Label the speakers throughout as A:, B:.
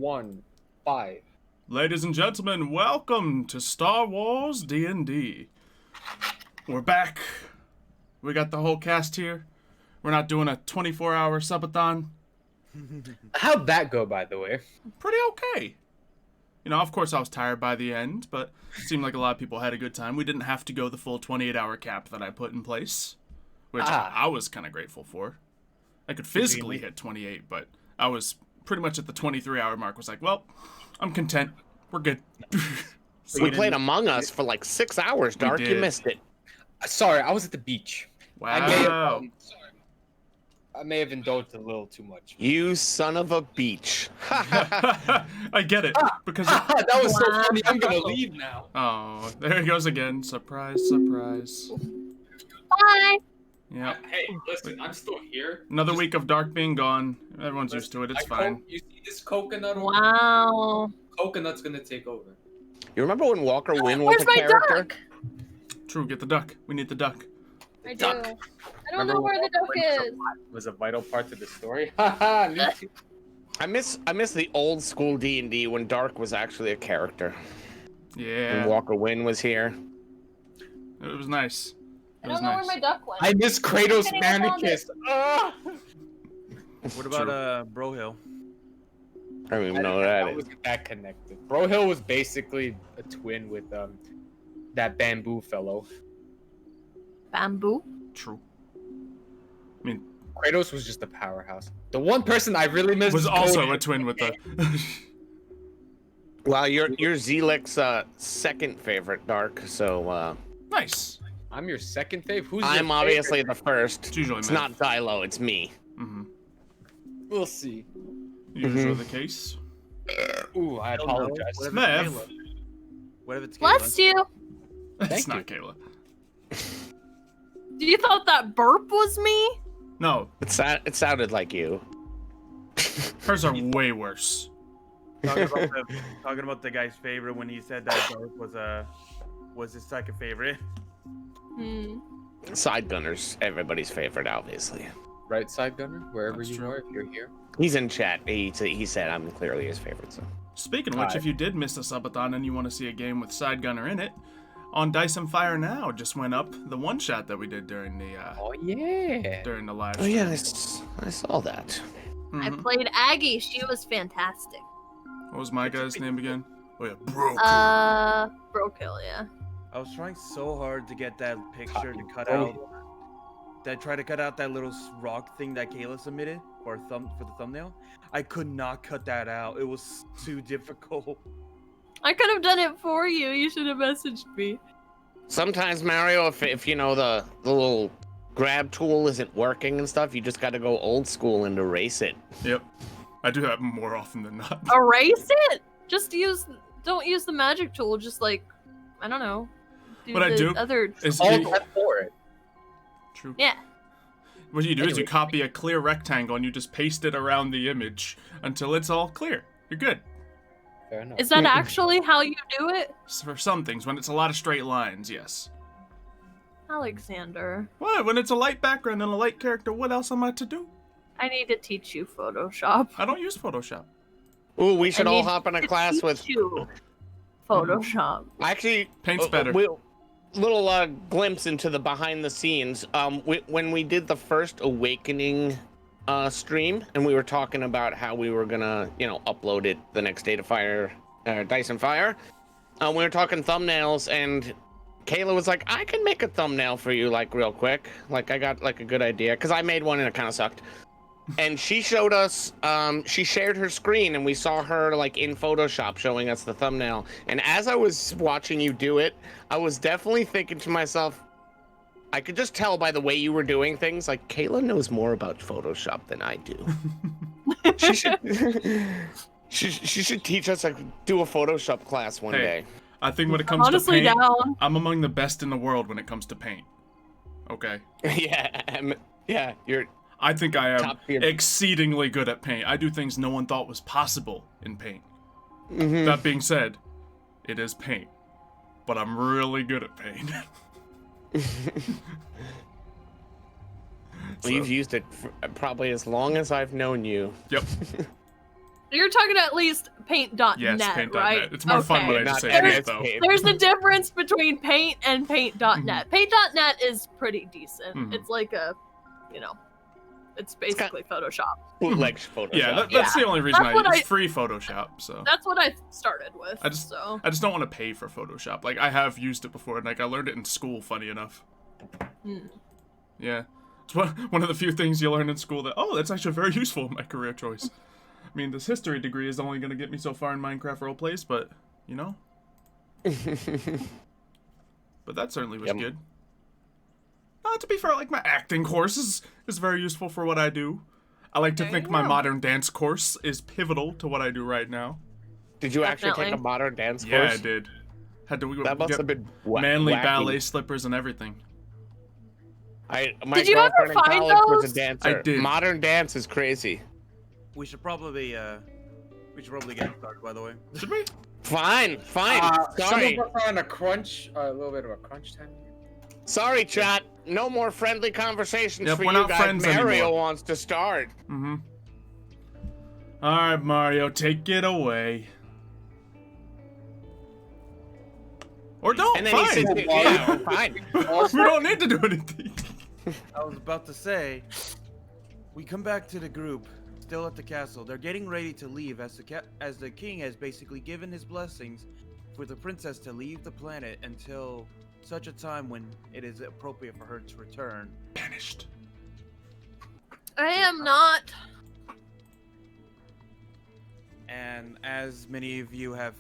A: 1, 5.
B: Ladies and gentlemen, welcome to Star Wars DnD. We're back. We got the whole cast here. We're not doing a 24-hour subathon.
A: How'd that go, by the way?
B: Pretty okay. You know, of course I was tired by the end, but it seemed like a lot of people had a good time. We didn't have to go the full 28-hour cap that I put in place, which I was kind of grateful for. I could physically hit 28, but I was pretty much at the 23-hour mark. Was like, well, I'm content. We're good.
C: We played Among Us for like 6 hours, Dark. You missed it.
A: Sorry, I was at the beach.
B: Wow.
A: I may have indulged a little too much.
C: You son of a beach.
B: I get it. Because
A: that was so funny. I'm gonna leave now.
B: Oh, there he goes again. Surprise, surprise.
D: Bye.
B: Yeah.
A: Hey, listen, I'm still here.
B: Another week of Dark being gone. Everyone's used to it. It's fine.
A: You see this coconut?
D: Wow.
A: Coconut's gonna take over.
C: You remember when Walker Wynn was
D: Where's
C: a
D: my
C: character?
D: duck?
B: True, get the duck. We need the duck.
D: I do.
A: Duck.
D: I don't know where the duck is.
A: Was a vital part to the story. Haha, me too.
C: I miss the old school D&D when Dark was actually a character.
B: Yeah.
C: When Walker Wynn was here.
B: It was nice.
D: I don't know where my duck went.
A: I miss Kratos Manicus.
E: What about Brohill?
C: I don't even know what that is.
A: Wasn't that connected. Brohill was basically a twin with that bamboo fellow.
D: Bamboo?
B: True. I mean,
A: Kratos was just a powerhouse. The one person I really missed
B: was also a twin with the.
C: Well, you're Zelik's second favorite, Dark. So
B: Nice.
A: I'm your second fave. Who's
C: I'm
A: your
C: obviously
A: favorite?
C: the first.
B: It's usually
C: It's
B: Mev.
C: not Xylo, it's me.
B: Mm-hmm.
A: We'll see.
B: Usually the case.
A: Ooh, I
E: don't know.
A: apologize.
E: What if it's
B: Mev.
E: Kayla? What if it's Kayla?
D: Bless you.
B: It's
A: Thank
B: not Kayla.
D: You thought that burp was me?
B: No,
C: It sounded like you.
B: hers are way worse.
E: Talking about the guy's favorite when he said that Dark was his second favorite.
D: Hmm.
C: Side Gunner's everybody's favorite, obviously.
A: Right side gunner, wherever
B: That's
A: you
B: true.
A: are, if you're here.
C: He's in chat. He said I'm clearly his favorite. So.
B: Speaking of which, if you did miss a subathon and you want to see a game with Side Gunner in it, on Dice and Fire Now just went up the one shot that we did during the
A: Oh yeah.
B: during the live
C: Oh
B: stream.
C: yeah, I saw that.
D: I
B: Mhm.
D: played Aggie. She was fantastic.
B: What was my guy's name again? Oh yeah, Broke.
D: Brokill, yeah.
E: I was trying so hard to get that picture to cut out. Try to cut out that little rock thing that Kayla submitted for the thumbnail. I could not cut that out. It was too difficult.
D: I could have done it for you. You should have messaged me.
C: Sometimes Mario, if you know the little grab tool isn't working and stuff, you just got to go old school and erase it.
B: Yep, I do that more often than not.
D: Erase it? Don't use the magic tool. Just like, I don't know.
B: What I do
D: other
B: is
A: All
B: you-
A: that for it.
B: True.
D: Yeah.
B: What you do is you
A: Anyway.
B: copy a clear rectangle and you just paste it around the image until it's all clear. You're good.
A: Fair enough.
D: Is that actually how you do it?
B: For some things, when it's a lot of straight lines, yes.
D: Alexander,
B: What? When it's a light background and a light character, what else am I to do?
D: I need to teach you Photoshop.
B: I don't use Photoshop.
C: Ooh, we should
D: I
C: all
D: need
C: hop in a
D: to
C: class
D: teach
C: with.
D: you Photoshop.
C: Actually,
B: Paint's better.
C: Little glimpse into the behind the scenes. When we did the first Awakening stream, and we were talking about how we were gonna, upload it the next day to Dice and Fire. We were talking thumbnails, and Kayla was like, "I can make a thumbnail for you, like real quick. Like I got like a good idea, because I made one and it kind of sucked." And she showed us, she shared her screen and we saw her like in Photoshop showing us the thumbnail. And as I was watching you do it, I was definitely thinking to myself, I could just tell by the way you were doing things, like Kayla knows more about Photoshop than I do. She should, she should teach us like do a Photoshop class one day.
B: I think when it comes
D: Honestly,
B: to paint,
D: down.
B: I'm among the best in the world when it comes to paint. Okay.
C: Yeah, you're
B: I think I am
C: top tier.
B: exceedingly good at paint. I do things no one thought was possible in paint.
C: Mhm.
B: That being said, it is paint. But I'm really good at paint.
C: You've used it for probably as long as I've known you.
B: Yep.
D: You're talking at least paint.net,
B: Yes, paint.net.
D: right?
B: It's more fun when I just say paint, though.
D: There's a difference between paint and paint.net. Paint.net is pretty decent. It's like a, it's basically Photoshop.
C: Bootleg Photoshop.
B: Yeah, that's the only reason it's free Photoshop. So
D: that's what I started with.
B: I just don't want to pay for Photoshop. Like I have used it before, and like I learned it in school. Funny enough. Yeah, it's one of the few things you learn in school that that's actually very useful in my career choice. I mean, this history degree is only going to get me so far in Minecraft roleplays, but, But that certainly was good. To be fair, like, my acting course is very useful for what I do. I like to think my modern dance course is pivotal to what I do right now.
C: Did you actually take a modern dance course?
B: Yeah, I did. Had to
C: that must have been
B: manly
C: wacky.
B: ballet slippers and everything.
C: My
D: did you ever
C: girlfriend in
D: find
C: college
D: those?
C: was a dancer.
B: I did.
C: Modern dance is crazy.
E: We should probably get started, by the way.
B: Should we?
C: Fine.
A: Sorry. On a crunch, a little bit of a crunch time.
C: Sorry, chat. No more friendly conversations for
B: we're
C: you
B: not
C: guys.
B: friends
C: Mario
B: anymore.
C: wants to start.
B: All right, Mario, take it away. Or don't.
C: And then
B: fine.
C: he says, yeah, fine.
B: We don't need to do anything.
E: I was about to say, we come back to the group, still at the castle. They're getting ready to leave as the king has basically given his blessings for the princess to leave the planet until such a time when it is appropriate for her to return.
B: Banished.
D: I am not.
E: And as many of you have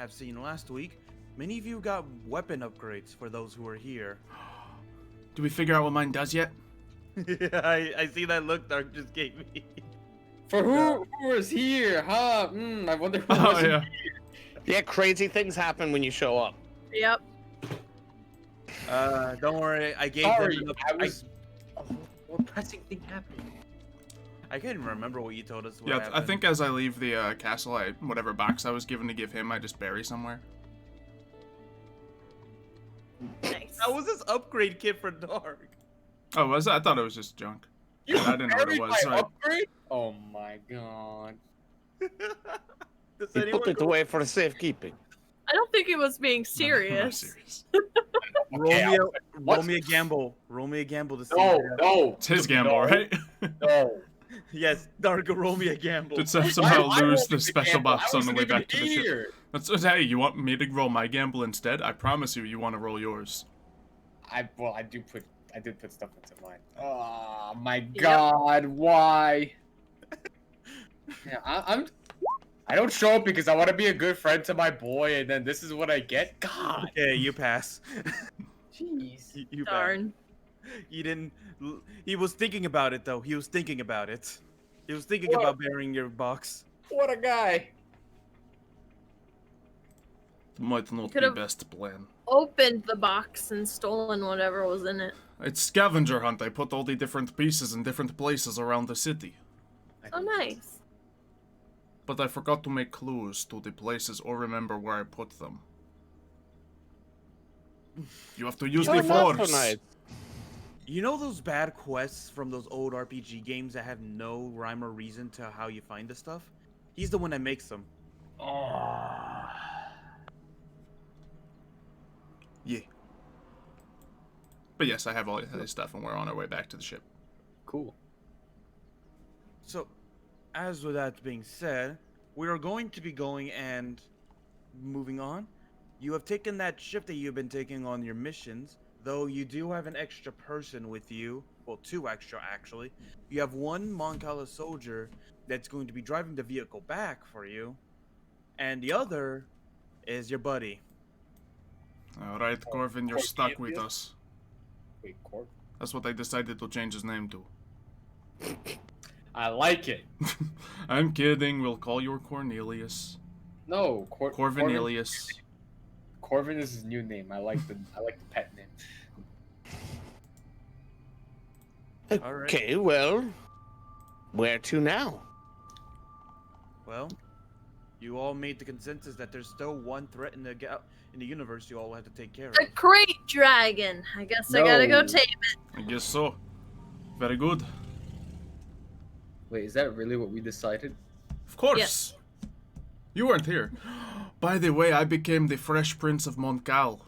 E: seen last week, many of you got weapon upgrades for those who are here.
B: Do we figure out what mine does yet?
E: I see that look Dark just gave me.
A: For who is here, huh? I wonder who was here.
C: Yeah, crazy things happen when you show up.
D: Yep.
E: Don't worry, I gave them
A: what pressing thing happened?
E: I can't even remember what you told us.
B: Yeah, I think as I leave the castle, whatever box I was given to give him, I just bury somewhere.
D: Nice.
E: That was his upgrade kit for Dark.
B: Oh, was it? I thought it was just junk. I didn't know what it was.
A: My upgrade? Oh my god.
C: He put it away for safekeeping.
D: I don't think he was being serious.
B: I'm not serious.
E: Roll me a gamble. Roll me a gamble to see.
A: No.
B: It's his gamble, right?
A: No.
E: Yes, Dark, roll me a gamble.
B: Did Ceph somehow
A: I
B: lose
A: won't
B: the
A: be
B: special
A: gamble.
B: buffs
A: I
B: on the
A: wasn't
B: way
A: even
B: back to the
A: here.
B: ship? Hey, you want me to roll my gamble instead? I promise you want to roll yours.
A: I did put stuff into mine. Oh my god, why? Yeah, I don't show up because I want to be a good friend to my boy, and then this is what I get. God.
E: Okay, you pass.
A: Jeez.
E: You
D: Darn.
E: pass. He didn't. He was thinking about it though. He was thinking about it. He was thinking about burying your box.
A: What a guy.
B: Might not be
D: Could've-
B: best plan.
D: Opened the box and stolen whatever was in it.
B: It's scavenger hunt. I put all the different pieces in different places around the city.
D: Oh, nice.
B: But I forgot to make clues to the places or remember where I put them. You have to use the force.
E: You know those bad quests from those old RPG games that have no rhyme or reason to how you find the stuff? He's the one that makes them.
B: Yeah. But yes, I have all his stuff and we're on our way back to the ship.
A: Cool.
E: So, as with that being said, we are going to be going and moving on. You have taken that shift that you've been taking on your missions, though you do have an extra person with you. Well, 2 extra, actually. You have 1 Moncala soldier that's going to be driving the vehicle back for you, and the other is your buddy.
B: Alright, Corvin, you're stuck with us.
A: Wait, Corvin?
B: That's what I decided to change his name to.
A: I like it.
B: I'm kidding, we'll call you Cornelius.
A: No,
B: Corvinelius.
A: Corvin is his new name. I like the pet name.
C: Okay, well, where to now?
E: Well, you all made the consensus that there's still one threat in the universe you all have to take care of.
D: The crate dragon. I guess I gotta go tame it.
B: I guess so. Very good.
A: Wait, is that really what we decided?
B: Of course.
D: Yes.
B: You weren't here. By the way, I became the Fresh Prince of Montcal.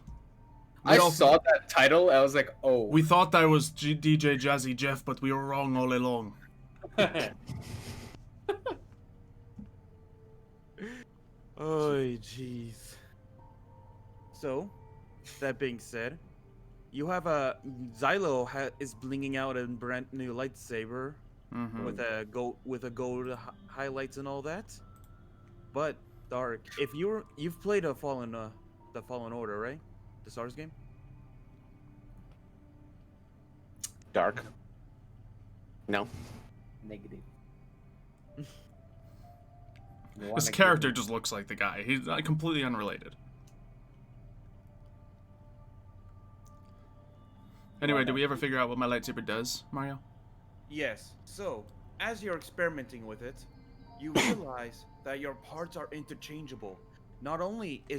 A: I saw that title. I was like, oh.
B: We thought I was DJ Jazzy Jeff, but we were wrong all along.
E: Oh, jeez. So, that being said, you have a is blinging out a brand new lightsaber with a gold highlights and all that. But Dark, if you've played the Fallen Order, right? The Star Wars game.
C: Dark. No.
A: Negative.
B: His character just looks like the guy. He's completely unrelated. Anyway, did we ever figure out what my lightsaber does, Mario?
E: Yes. So, as you're experimenting with it, you realize that your parts are interchangeable. Not only do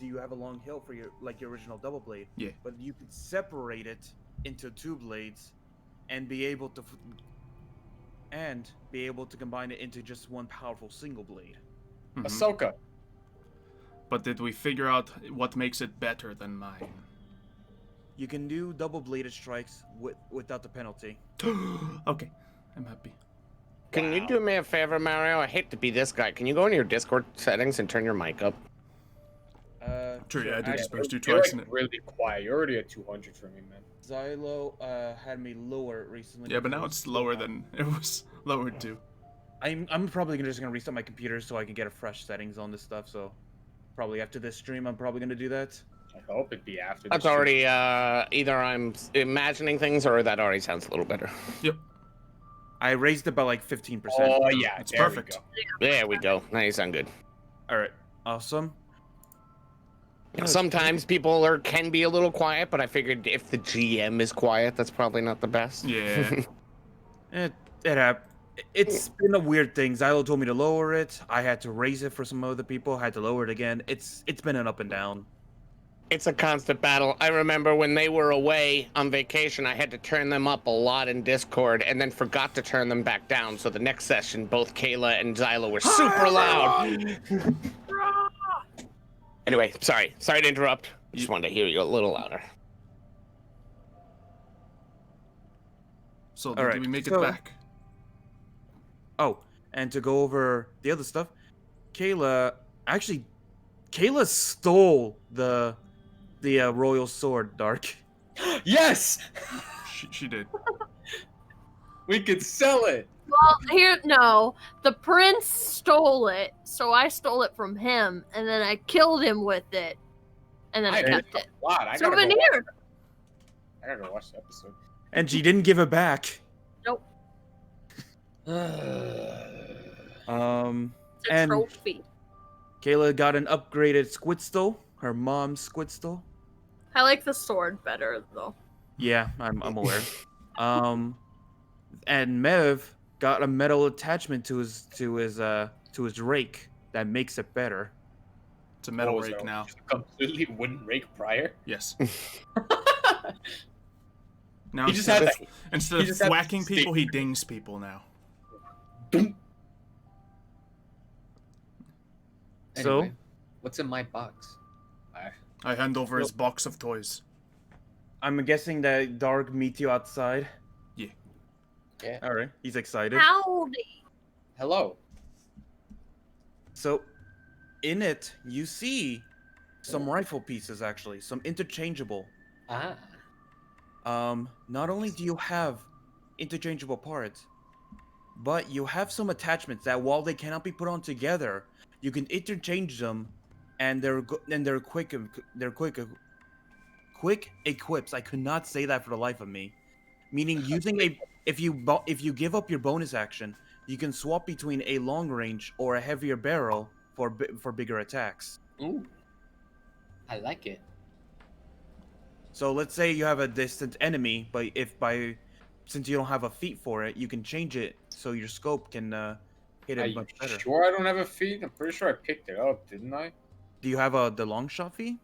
E: you have a long hilt for your original double blade,
B: Yeah.
E: but you could separate it into two blades and be able to combine it into just one powerful single blade.
A: Ahsoka.
B: But did we figure out what makes it better than mine?
E: You can do double bladed strikes without the penalty.
B: Okay, I'm happy.
C: Can you do me a favor, Mario? I hate to be this guy. Can you go into your Discord settings and turn your mic up?
B: True, yeah, I did supposed to
A: You're
B: twice.
A: like really quiet. You're already at 200 for me, man.
E: Xylo had me lower it recently.
B: Yeah, but now it's lower than it was lowered to.
E: I'm probably just gonna restart my computer so I can get a fresh settings on this stuff. So probably after this stream, I'm probably gonna do that.
A: I hope it'd be after.
C: That's already either I'm imagining things or that already sounds a little better.
B: Yep.
E: I raised it by like 15%.
A: Oh yeah,
B: It's
A: there
B: perfect.
A: We go.
C: There we go. Now you sound good.
E: All right, awesome.
C: Sometimes people can be a little quiet, but I figured if the GM is quiet, that's probably not the best.
B: Yeah.
E: It happened. It's been a weird thing. Xylo told me to lower it. I had to raise it for some other people. I had to lower it again. It's been an up and down.
C: It's a constant battle. I remember when they were away on vacation, I had to turn them up a lot in Discord and then forgot to turn them back down. So the next session, both Kayla and Xylo were super loud. Anyway, sorry to interrupt. Just wanted to hear you a little louder.
B: So
E: All
B: did
E: right,
B: we make it
E: so-
B: back?
E: Oh, and to go over the other stuff, Kayla stole the royal sword, Dark.
A: Yes,
B: She did.
A: we could sell it.
D: Well, the prince stole it, so I stole it from him, and then I killed him with it, and then I kept it.
A: Wow, I
D: Souvenir.
A: gotta go watch the episode.
E: And she didn't give it back.
D: Nope. It's a
E: And
D: trophy.
E: Kayla got an upgraded Squidstole, her mom's Squidstole.
D: I like the sword better though.
E: Yeah, I'm aware. And Mev got a metal attachment to his rake that makes it better.
B: It's a metal
A: Oh, so
B: rake now.
A: just a completely wooden rake prior.
B: Yes. Now
A: He just had
B: instead
A: he
B: of
A: just had
B: whacking
A: stick.
B: people, he dings people now.
E: So?
A: Anyway, what's in my box?
B: I hand over his box of toys.
E: I'm guessing that Dark meet you outside.
B: Yeah.
A: Yeah.
E: All right, he's excited.
D: Howdy.
A: Hello.
E: So, in it, you see some rifle pieces, actually, some interchangeable.
A: Ah.
E: Not only do you have interchangeable parts, but you have some attachments that, while they cannot be put on together, you can interchange them, and they're quick equips. I could not say that for the life of me. Meaning, if you give up your bonus action, you can swap between a long range or a heavier barrel for bigger attacks.
A: Ooh. I like it.
E: So let's say you have a distant enemy, but since you don't have a feat for it, you can change it so your scope can hit
A: Are
E: it
A: you
E: much better.
A: sure I don't have a feat? I'm pretty sure I picked it up, didn't I?
E: Do you have the long shot feat?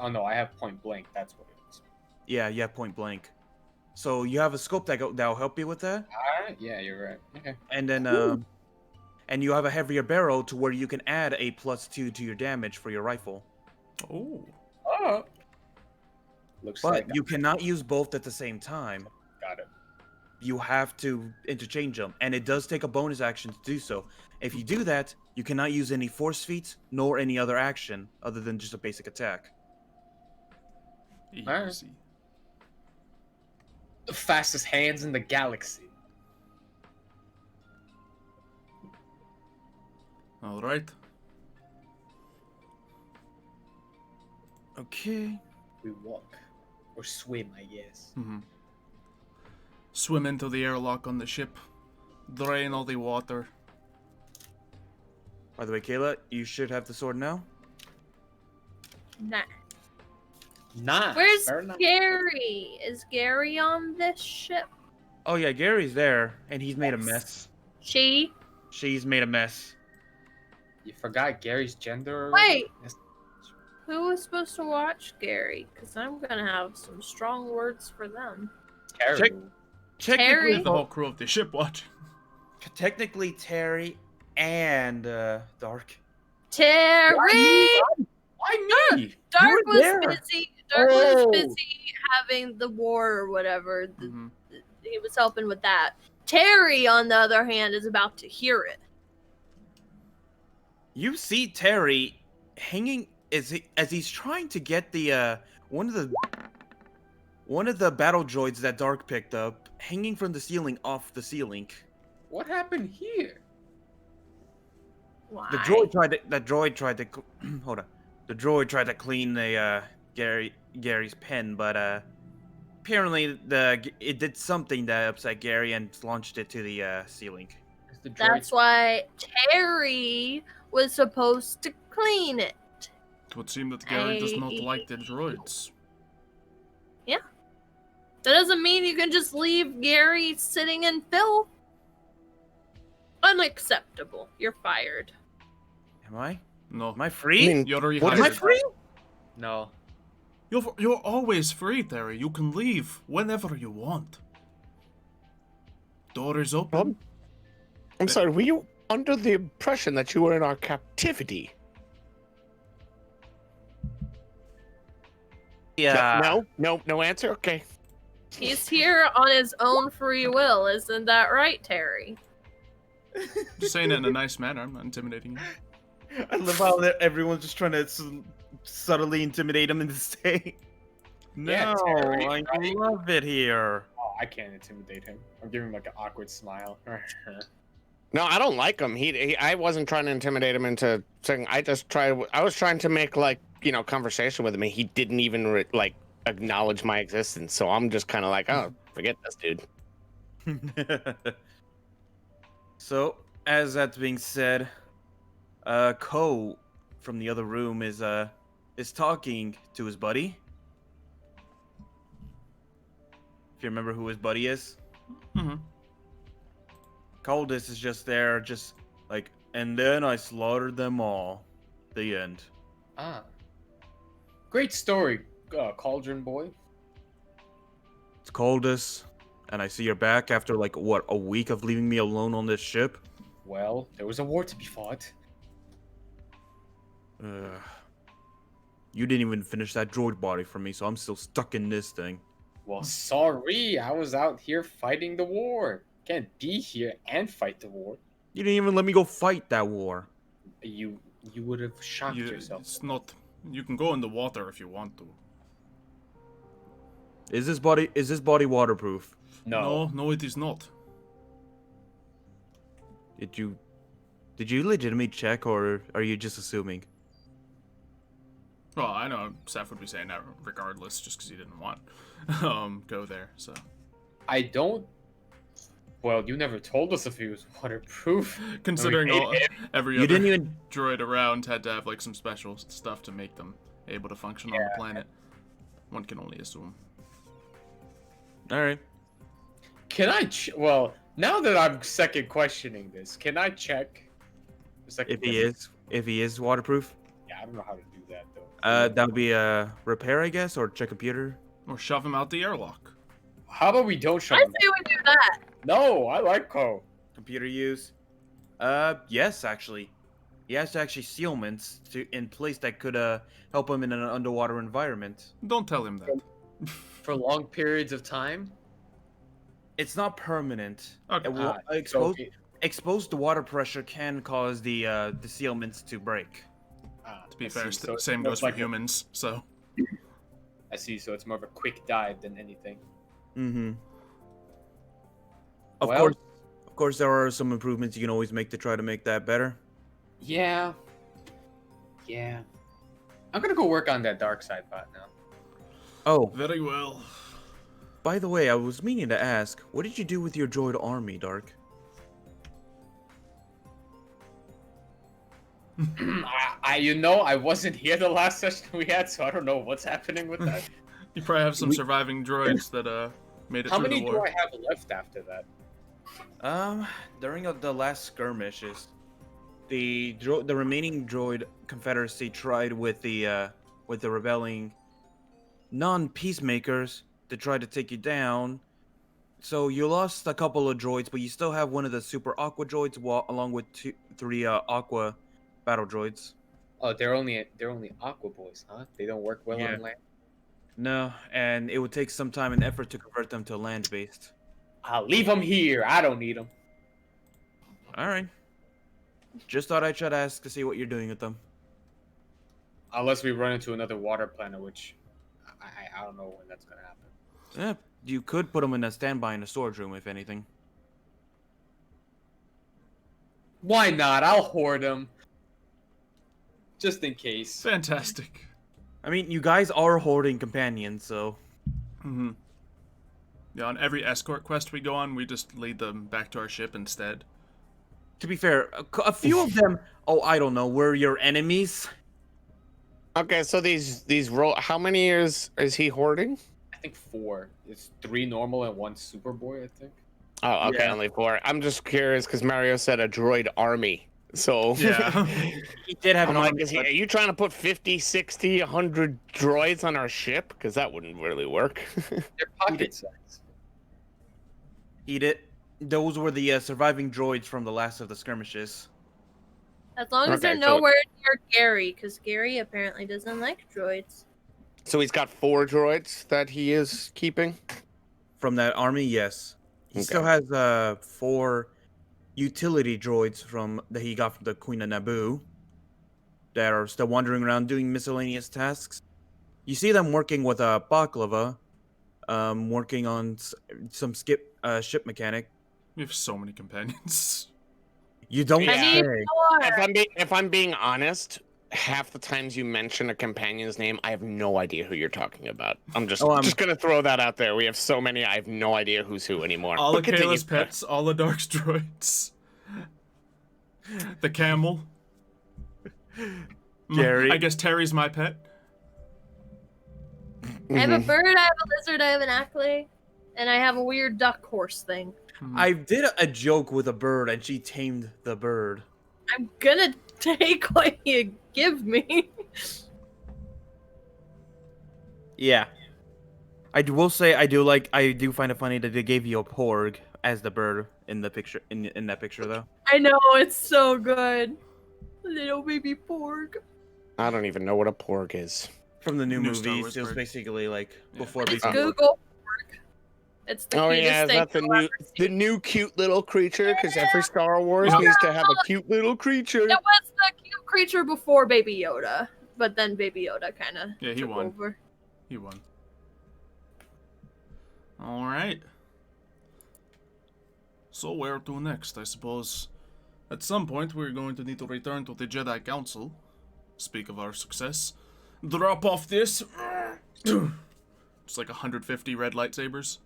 A: Oh no, I have point blank. That's what it is.
E: Yeah, you have point blank. So you have a scope that'll help you with that.
A: Alright, yeah, you're right. Okay.
E: And then and you have a heavier barrel to where you can add a +2 to your damage for your rifle.
B: Oh.
A: Oh. Looks
E: But
A: like
E: you cannot use both at the same time.
A: got it.
E: You have to interchange them, and it does take a bonus action to do so. If you do that, you cannot use any force feats nor any other action other than just a basic attack.
A: Alright.
B: Easy.
A: The fastest hands in the galaxy.
B: All right.
E: Okay.
A: We walk. Or swim, I guess.
B: Mm-hmm. Swim into the airlock on the ship. Drain all the water.
E: By the way, Kayla, you should have the sword now.
D: Nah.
A: Nah.
D: Where's
A: fair enough.
D: Gary? Is Gary on this ship?
E: Oh yeah, Gary's there, and he's made a mess.
D: She?
E: She's made a mess.
A: You forgot Gary's gender?
D: Wait.
A: Yes.
D: Who was supposed to watch Gary? Because I'm going to have some strong words for them.
A: Terry.
E: Technically,
D: Terry?
B: The whole crew of the ship watching.
E: technically Terry and Dark.
D: Terry!
A: Why me?
D: Dark
E: were
D: was
E: there.
D: busy. Dark was
A: Oh.
D: busy having the war or whatever.
B: Mm-hmm.
D: He was helping with that. Terry, on the other hand, is about to hear it.
E: You see Terry hanging as he's trying to get the one of the battle droids that Dark picked up hanging from the ceiling off the ceiling.
A: What happened here?
D: Why?
E: The droid tried to hold on. The droid tried to clean the Gary's pen, but apparently it did something that upset Gary and launched it to the ceiling.
A: Is the droid-
D: That's why Terry was supposed to clean it.
B: It would seem that Gary does not like the droids.
D: That doesn't mean you can just leave Gary sitting in filth. Unacceptable. You're fired.
E: Am I?
B: No.
E: Am I free?
C: I mean,
B: You're already
C: what
E: Am I
B: hired.
E: free?
A: No.
B: You're always free, Terry. You can leave whenever you want. Door is open.
C: I'm sorry, were you under the impression that you were in our captivity?
E: Yeah.
C: No answer? Okay.
D: He's here on his own free will. Isn't that right, Terry?
B: Just saying it in a nice manner. I'm not intimidating you.
E: I love how everyone's just trying to subtly intimidate him into staying.
A: Yeah,
E: No,
A: Terry,
E: I
A: right?
E: love it here.
A: Oh, I can't intimidate him. I'm giving him like an awkward smile.
C: No, I don't like him. I wasn't trying to intimidate him into saying. I was trying to make conversation with him, and he didn't even acknowledge my existence. So I'm just kind of like, oh, forget this dude.
E: So, as that's being said, Ko from the other room is talking to his buddy. If you remember who his buddy is.
B: Mm-hmm.
E: Coldest is just there, just like, and then I slaughtered them all. The end.
A: Ah. Great story, Cauldron Boy.
E: It's Coldest, and I see you're back after like what, a week of leaving me alone on this ship.
A: Well, there was a war to be fought.
E: You didn't even finish that droid body for me, so I'm still stuck in this thing.
A: Well, sorry, I was out here fighting the war. Can't be here and fight the war.
E: You didn't even let me go fight that war.
A: You would have shocked yourself.
B: It's not. You can go in the water if you want to.
E: Is this body waterproof?
A: No.
B: No, it is not.
E: Did you legitimately check, or are you just assuming?
B: Well, I know Ceph would be saying that regardless, just because he didn't want go there. So
A: I don't. Well, you never told us if he was waterproof.
B: considering every
E: You
B: other
E: didn't even.
B: droid around had to have like some special stuff to make them able to function on the planet, one can only assume.
E: All right.
A: Can I? Well, now that I'm second questioning this, can I check?
E: If he is waterproof,
A: Yeah, I don't know how to do that though.
E: that would be a repair, I guess, or check computer.
B: Or shove him out the airlock.
A: How about we don't show
D: I
A: him?
D: say we do that.
A: No, I like Ko.
E: Computer use. Yes, actually. He has actually sealments in place that could help him in an underwater environment.
B: Don't tell him that.
A: For long periods of time.
E: It's not permanent.
B: Okay.
E: Exposed to water pressure can cause the sealments to break.
B: To be
A: I
B: fair,
A: see. So
B: same
A: it's
B: goes for
A: like
B: humans. So.
A: I see. So it's more of a quick dive than anything.
E: Mm-hmm. Of course, there are some improvements you can always make to try to make that better.
A: Yeah. I'm gonna go work on that dark side bot now.
E: Oh,
B: Very well.
E: by the way, I was meaning to ask, what did you do with your droid army, Dark?
A: I wasn't here the last session we had, so I don't know what's happening with that.
B: You probably have some surviving droids that made it
A: How
B: through
A: many
B: the
A: do
B: war.
A: I have left after that?
E: During the last skirmishes, the remaining droid confederacy tried with the rebelling non-peacemakers to try to take you down. So you lost a couple of droids, but you still have one of the super aqua droids, along with three aqua battle droids.
A: Oh, they're only aqua boys, huh? They don't work well
E: Yeah.
A: on land.
E: No, and it would take some time and effort to convert them to land-based.
A: I'll leave them here. I don't need them.
E: All right. Just thought I'd try to ask to see what you're doing with them.
A: Unless we run into another water planet, which I don't know when that's gonna happen.
E: Yeah, you could put them in a standby in the storage room, if anything.
A: Why not? I'll hoard them. Just in case.
B: Fantastic.
E: I mean, you guys are hoarding companions, so...
B: Mm-hmm. Yeah, on every escort quest we go on, we just lead them back to our ship instead.
E: To be fair, a few of them, I don't know, were your enemies.
C: Okay, so these how many is he hoarding?
A: I think 4. It's 3 normal and 1 super boy, I think.
C: Oh, okay,
E: Yeah.
C: only 4. I'm just curious because Mario said a droid army. So
B: Yeah.
E: He did have
C: I'm
E: an
C: like,
E: army,
C: are you trying to put 50, 60, 100 droids on our ship? Because that wouldn't really work.
A: They're pocket size.
E: Eat it. Those were the surviving droids from the last of the skirmishes.
D: As long as
C: Okay,
D: they're
C: so-
D: nowhere near Gary, because Gary apparently doesn't like droids.
C: So he's got 4 droids that he is keeping?
E: From that army, yes. He
C: Okay.
E: still has 4 utility droids that he got from the Queen of Naboo that are still wandering around doing miscellaneous tasks. You see them working with Baklava, working on some ship mechanic.
B: We have so many companions.
E: You don't
C: Yeah.
D: I need
E: say.
D: more.
C: If I'm being honest, half the times you mention a companion's name, I have no idea who you're talking about. I'm just gonna throw that out there. We have so many, I have no idea who's who anymore.
B: All
C: But
B: of
C: continue.
B: Kayla's pets, all the Dark's droids. The camel.
E: Gary.
B: I guess Terry's my pet.
D: I have a
C: Mhm.
D: bird, I have a lizard, I have an ackley, and I have a weird duck horse thing.
E: I did a joke with a bird and she tamed the bird.
D: I'm gonna take what you give me.
E: Yeah. Will say I do find it funny that they gave you a porg as the bird in the picture in that picture though.
D: I know, it's so good. Little baby porg.
C: I don't even know what a porg is.
E: From the new
B: New Star
E: movies,
B: Wars
E: it was
B: bird.
E: basically like
B: Yeah.
E: before
D: It's
E: Beast Wars.
D: Google porg. It's the
C: Oh
D: cutest
C: yeah,
D: thing
C: that's
D: you'll ever see.
C: the new cute little creature. Because every Star Wars
D: No.
C: needs to have a cute little creature.
D: It was the cute creature before Baby Yoda, but then Baby Yoda kind of
B: Yeah, he
D: took
B: won.
D: over.
B: He won. All right. So where to next? I suppose at some point we're going to need to return to the Jedi Council. Speak of our success. Drop off this. It's like 150 red lightsabers.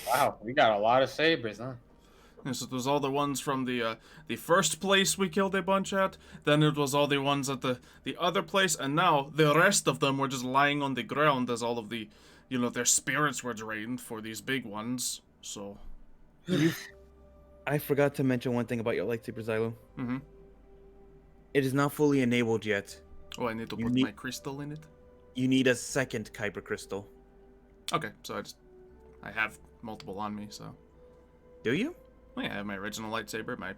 A: Wow, we got a lot of sabers, huh?
B: And so there's all the ones from the first place we killed a bunch at. Then it was all the ones at the other place, and now the rest of them were just lying on the ground as all of the, their spirits were drained for these big ones. So.
E: I forgot to mention one thing about your lightsaber, Xylo.
B: Mm-hmm.
E: It is not fully enabled yet.
B: Oh, I need to
E: You
B: put
E: need-
B: my crystal in it.
E: You need a second Kaykrae crystal.
B: Okay, so I have multiple on me. So.
E: Do you?
B: Well, yeah, I have my original lightsaber, my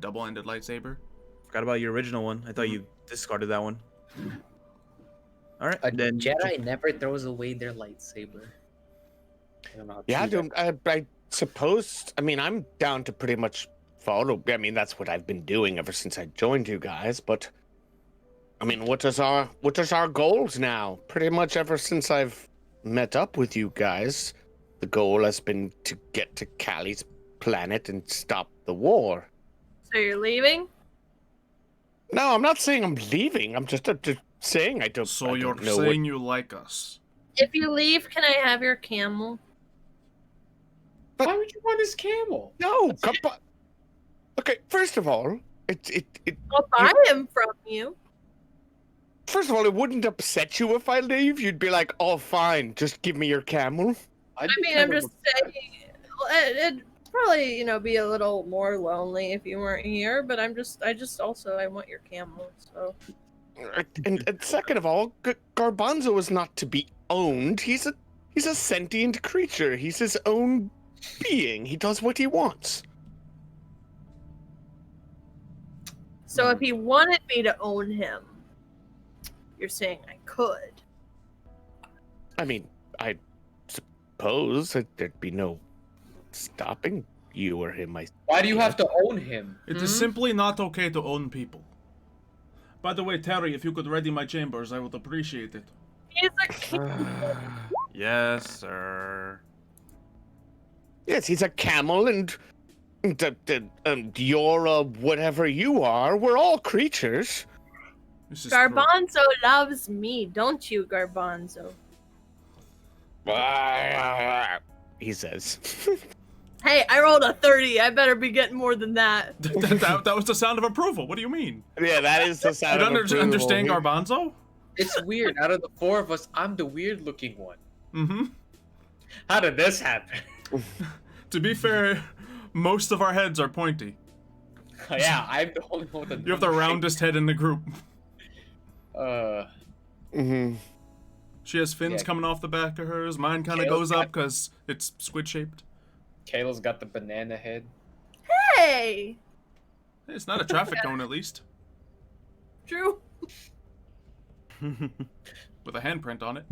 B: Double-ended lightsaber.
E: Forgot about your original one. I thought you discarded that one. All right,
A: A
E: then
A: Jedi never throws away their lightsaber. I don't know how
C: Yeah,
A: true that-
C: I suppose. I mean, I'm down to pretty much follow. I mean, that's what I've been doing ever since I joined you guys. But I mean, what is our goals now? Pretty much ever since I've met up with you guys, the goal has been to get to Callie's planet and stop the war.
D: So you're leaving?
C: No, I'm not saying I'm leaving. I'm just saying I don't.
B: So
C: I
B: you're
C: don't know
B: saying you like us?
D: If you leave, can I have your camel?
A: Why would you want his camel?
C: No, come on. Okay, first of all, it
D: I'll buy him from you.
C: first of all, it wouldn't upset you if I leave. You'd be like, "Oh, fine, just give me your camel."
D: I mean, I'm just saying, it'd probably, be a little more lonely if you weren't here, but I want your camel, so.
C: And second of all, Garbanzo is not to be owned. He's a sentient creature. He's his own being. He does what he wants.
D: So if he wanted me to own him, you're saying I could.
C: I mean, I suppose that there'd be no stopping you or him.
A: Why do you have to own him?
B: It is simply not okay to own people. By the way, Terry, if you could ready my chambers, I would appreciate it.
D: He's a king.
E: yes, sir.
C: Yes, he's a camel, and you're a whatever you are. We're all creatures.
B: This is true.
D: Garbanzo loves me, don't you, Garbanzo?
C: He says.
D: Hey, I rolled a 30. I better be getting more than that.
B: that was the sound of approval. What do you mean?
C: Yeah, that is the
B: You
C: sound
B: don't
C: of approval.
B: understand Garbanzo?
A: It's weird. Out of the four of us, I'm the weird-looking one.
B: Mm-hmm.
A: How did this happen?
B: To be fair, most of our heads are pointy.
A: Yeah, I'm the only one with the.
B: You have the roundest head in the group.
C: Mm-hmm.
B: She has fins
A: Yeah.
B: coming off the back of hers. Mine kind of
A: Kale's
B: goes
A: got-
B: up because it's squid-shaped.
A: Kayla's got the banana head.
D: Hey!
B: Hey, it's not a traffic cone, at least.
D: True.
B: With a handprint on it.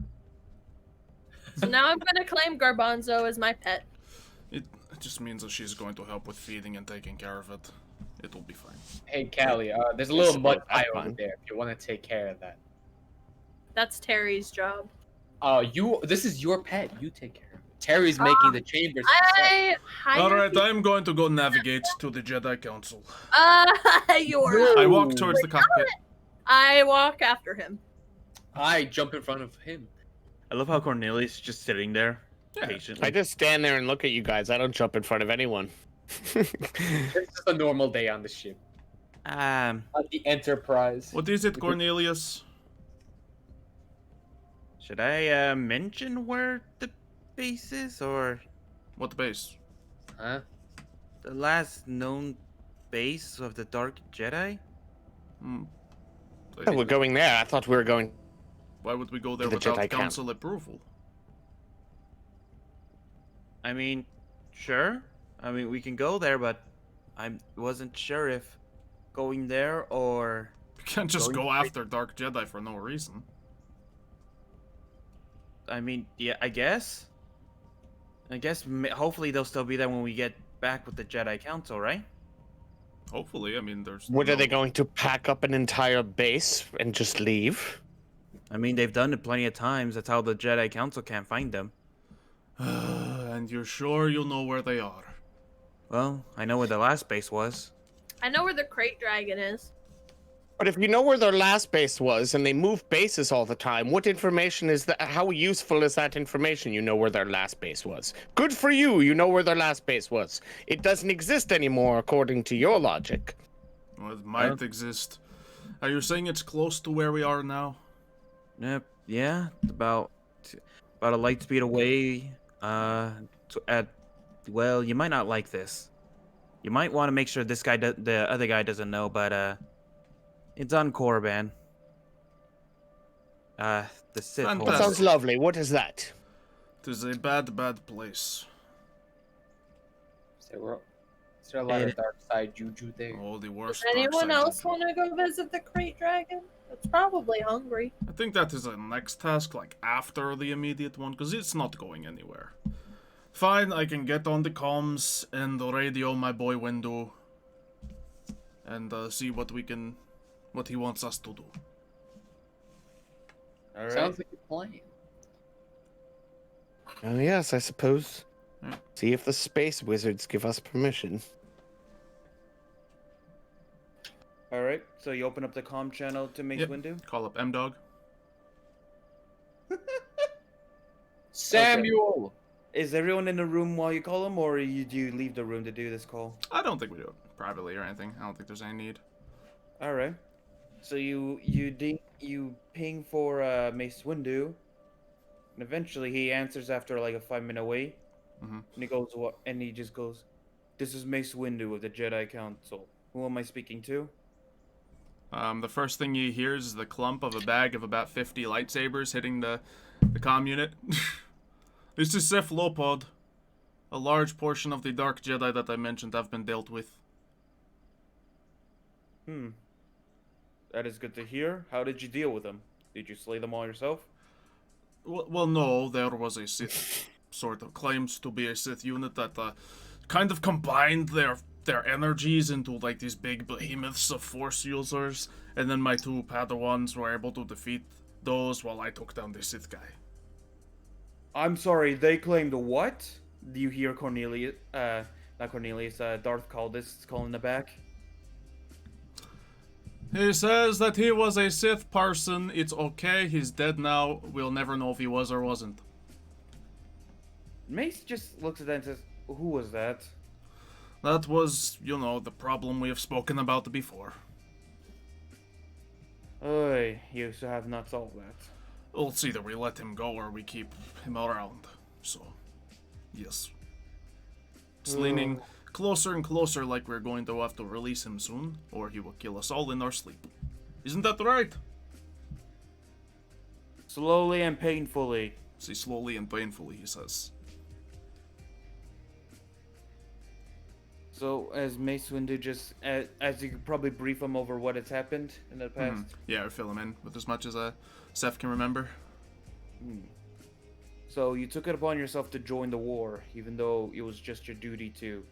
D: So now I'm gonna claim Garbanzo as my pet.
B: It just means that she's going to help with feeding and taking care of it. It'll be fine.
A: Hey, Callie, there's a little
C: Yes,
A: mud
C: that's
A: pie over
C: fine.
A: there if you want to take care of that.
D: That's Terry's job.
A: This is your pet. You take care of it. Terry's making the chambers.
D: I hired
B: Alright,
D: you-
B: I'm going to go navigate to the Jedi Council.
D: You're.
B: I walk towards the cockpit.
D: I walk after him.
A: I jump in front of him.
E: I love how Cornelius is just sitting there
B: Yeah.
E: patiently.
C: I just stand there and look at you guys. I don't jump in front of anyone.
A: It's just a normal day on the ship. On the Enterprise.
B: What is it, Cornelius?
E: Should I mention where the base is, or
B: What base?
A: Huh?
E: the last known base of the Dark Jedi?
B: Hmm.
C: Oh, we're going there. I thought we were going.
B: Why would we go there
C: The
B: without
C: Jedi
B: council approval?
E: I mean, sure. I mean, we can go there, but I wasn't sure if going there or...
B: You can't just
E: Going
B: go
E: straight-
B: after Dark Jedi for no reason.
E: I mean, yeah, I guess. Hopefully they'll still be there when we get back with the Jedi Council, right?
B: Hopefully, I mean, there's.
C: What are they
B: no-
C: going to pack up an entire base and just leave?
E: I mean, they've done it plenty of times. That's how the Jedi Council can't find them.
B: And you're sure you'll know where they are?
E: Well, I know where the last base was.
D: I know where the crate dragon is.
C: But if you know where their last base was and they move bases all the time, what information is that? How useful is that information? You know where their last base was. Good for you. You know where their last base was. It doesn't exist anymore, according to your logic.
B: Well, it might exist. Are you saying it's close to where we are now?
E: Yep. Yeah, about a light speed away. Well, you might not like this. You might want to make sure this guy, the other guy, doesn't know. But it's on Korriban. The Sith.
B: Fantastic.
C: That
E: holds
C: sounds
E: it.
C: lovely. What is that?
B: It is a bad, bad place.
A: Is there a lot of dark side juju there?
B: Oh, the
D: Does
B: worst dark
D: anyone
B: side
D: else
B: juju.
D: want to go visit the crate dragon? It's probably hungry.
B: I think that is a next task, like after the immediate one, because it's not going anywhere. Fine, I can get on the comms and radio my boy Windu and see what he wants us to do.
E: All right.
A: Sounds like a plan.
C: Oh yes, I suppose.
B: Yeah.
C: See if the space wizards give us permission.
E: All right. So you open up the comm channel to Mace
B: Yep.
E: Windu.
B: Call up M-Dog.
A: Samuel!
E: Is everyone in the room while you call him, or do you leave the room to do this call?
B: I don't think we do it privately or anything. I don't think there's any need.
E: All right. So you ping for Mace Windu, and eventually he answers after like a 5-minute wait.
B: Mhm.
E: And he goes, "What?" And he just goes, "This is Mace Windu of the Jedi Council. Who am I speaking to?"
B: The first thing he hears is the clump of a bag of about 50 lightsabers hitting the comm unit. This is Ceph Lopod. A large portion of the Dark Jedi that I mentioned have been dealt with.
E: That is good to hear. How did you deal with them? Did you slay them all yourself?
B: Well, no, there was a Sith sort of claims to be a Sith unit that kind of combined their energies into like these big behemoths of Force users, and then my two Padawans were able to defeat those while I took down the Sith guy.
E: I'm sorry, they claimed what? Do you hear Cornelius, not Cornelius, Darth Caldis calling the back?
B: He says that he was a Sith person. It's okay, he's dead now. We'll never know if he was or wasn't.
E: Mace just looks at that and says, "Who was that?"
B: That was, the problem we have spoken about before.
E: Oy, you still have not solved that.
B: Well, it's either we let him go or we keep him around. So, yes. It's leaning closer and closer like we're going to have to release him soon, or he will kill us all in our sleep. Isn't that right?
E: Slowly and painfully.
B: See, slowly and painfully, he says.
E: So, as Mace Windu just, as you could probably brief him over what has happened in the past.
B: Yeah, or fill him in with as much as Ceph can remember.
E: So, you took it upon yourself to join the war, even though it was just your duty to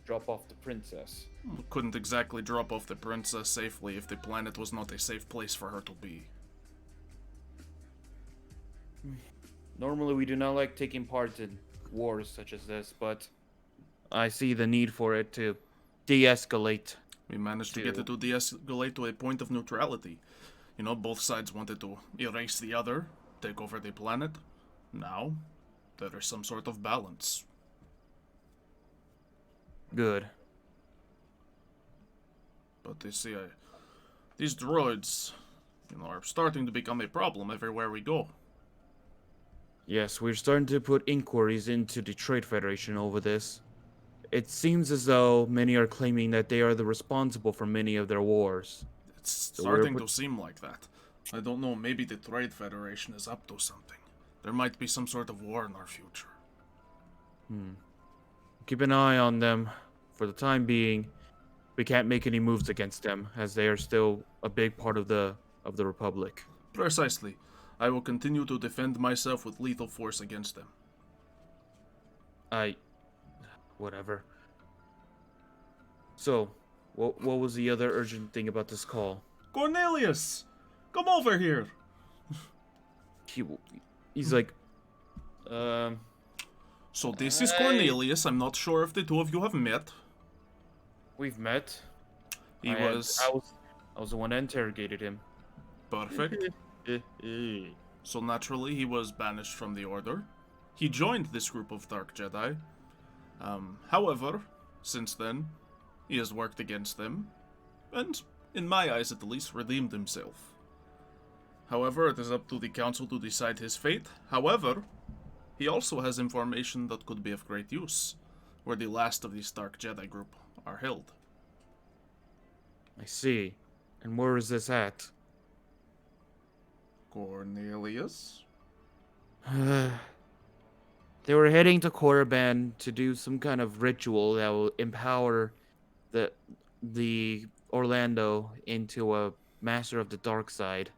E: drop off the princess.
B: Couldn't exactly drop off the princess safely if the planet was not a safe place for her to be.
E: Normally, we do not like taking part in wars such as this, but I see the need for it to de-escalate.
B: We managed to get it to de-escalate to a point of neutrality. Both sides wanted to erase the other, take over the planet. Now, there is some sort of balance.
E: Good.
B: But you see, these droids, are starting to become a problem everywhere we go.
E: Yes, we're starting to put inquiries into the Trade Federation over this. It seems as though many are claiming that they are the responsible for many of their wars.
B: It's starting to seem like that. I don't know, maybe the Trade Federation is up to something. There might be some sort of war in our future.
E: Keep an eye on them. For the time being, we can't make any moves against them, as they are still a big part of the Republic.
B: Precisely. I will continue to defend myself with lethal force against them.
E: Whatever. So, what was the other urgent thing about this call?
B: Cornelius! Come over here!
E: He's like,
B: So this is Cornelius. I'm not sure if the two of you have met.
E: We've met.
B: I was
E: the one that interrogated him.
B: perfect. So naturally, he was banished from the Order. He joined this group of Dark Jedi. However, since then, he has worked against them, and, in my eyes at least, redeemed himself. However, it is up to the Council to decide his fate. However, he also has information that could be of great use, where the last of this Dark Jedi group are held.
E: I see. And where is this at?
B: Cornelius?
E: They were heading to Korriban to do some kind of ritual that will empower the Orlando into a master of the dark side.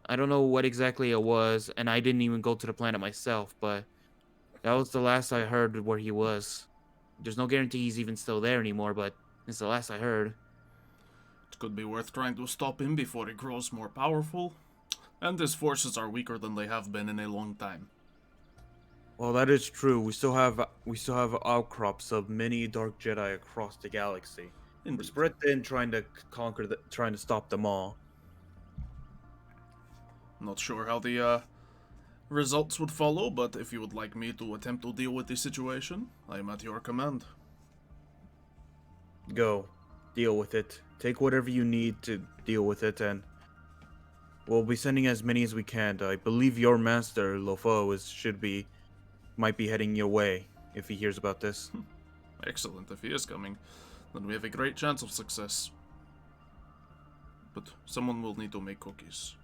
E: I don't know what exactly it was, and I didn't even go to the planet myself, but that was the last I heard where he was. There's no guarantee he's even still there anymore, but it's the last I heard.
B: It could be worth trying to stop him before he grows more powerful. And his forces are weaker than they have been in a long time.
E: Well, that is true. We still have outcrops of many dark Jedi across the galaxy. We're
B: Indeed.
E: spread thin, trying to trying to stop them all.
B: Not sure how the results would follow, but if you would like me to attempt to deal with the situation, I am at your command.
E: Go, deal with it. Take whatever you need to deal with it, and we'll be sending as many as we can. I believe your master, Lopod, might be heading your way if he hears about this.
B: Excellent, if he is coming, then we have a great chance of success. But someone will need to make cookies.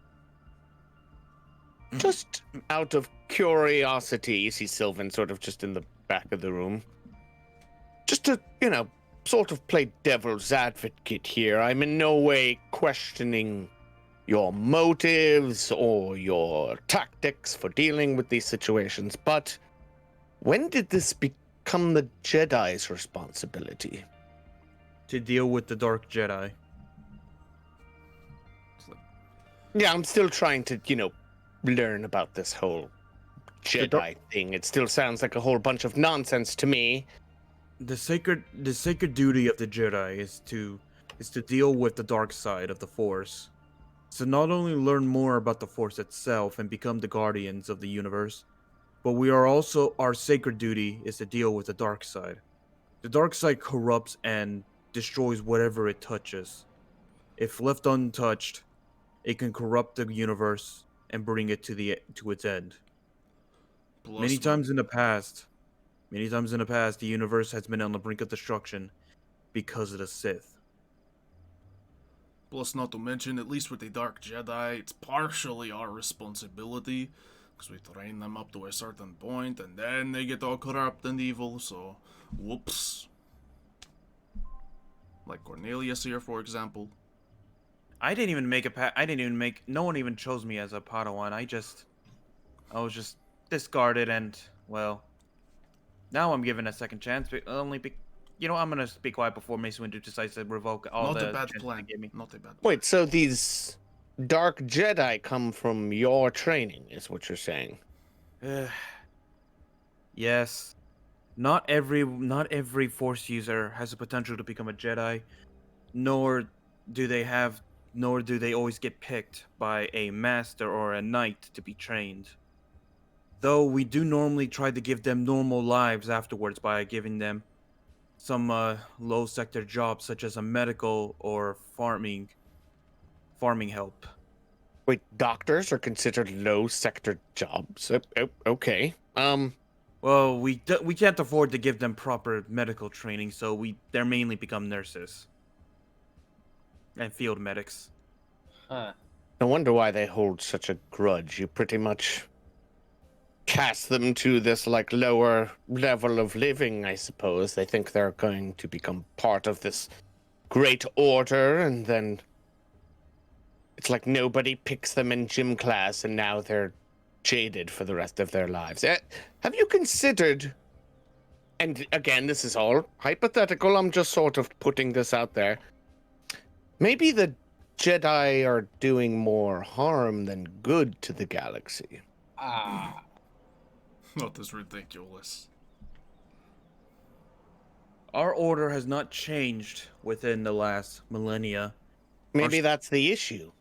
C: Just out of curiosity, you see Sylvn sort of just in the back of the room. Just to, sort of play devil's advocate here. I'm in no way questioning your motives or your tactics for dealing with these situations, but when did this become the Jedi's responsibility?
E: To deal with the dark Jedi.
C: Yeah, I'm still trying to, learn about this whole Jedi thing. It still sounds like a whole bunch of nonsense to me.
E: The sacred duty of the Jedi is to deal with the dark side of the Force. So not only learn more about the Force itself and become the guardians of the universe, but our sacred duty is to deal with the dark side. The dark side corrupts and destroys whatever it touches. If left untouched, it can corrupt the universe and bring it to its end. Many times in the past, the universe has been on the brink of destruction because of the Sith.
B: Plus, not to mention, at least with the Dark Jedi, it's partially our responsibility, because we train them up to a certain point, and then they get all corrupt and evil, so whoops. Like Cornelius here, for example.
E: No one even chose me as a Padawan. I was just discarded, and, well, now I'm given a second chance, but I'm gonna be quiet before Mace Windu decides to revoke all
B: Not
E: the
B: a bad
E: chances
B: plan.
E: they gave me.
B: Not a bad plan.
C: Wait, so these dark Jedi come from your training, is what you're saying?
E: Yes. Not every Force user has the potential to become a Jedi, nor do they always get picked by a master or a knight to be trained. Though we do normally try to give them normal lives afterwards by giving them some low sector jobs such as a medical or farming help.
C: Wait, doctors are considered low sector jobs? Okay.
E: Well, we can't afford to give them proper medical training, so they're mainly become nurses and field medics.
A: Huh.
C: No wonder why they hold such a grudge. You pretty much cast them to this lower level of living, I suppose. They think they're going to become part of this great order, and then it's like nobody picks them in gym class, and now they're jaded for the rest of their lives. Have you considered, and again, this is all hypothetical, I'm just sort of putting this out there, maybe the Jedi are doing more harm than good to the galaxy?
B: That is ridiculous.
E: Our order has not changed within the last millennia.
C: Maybe that's the issue.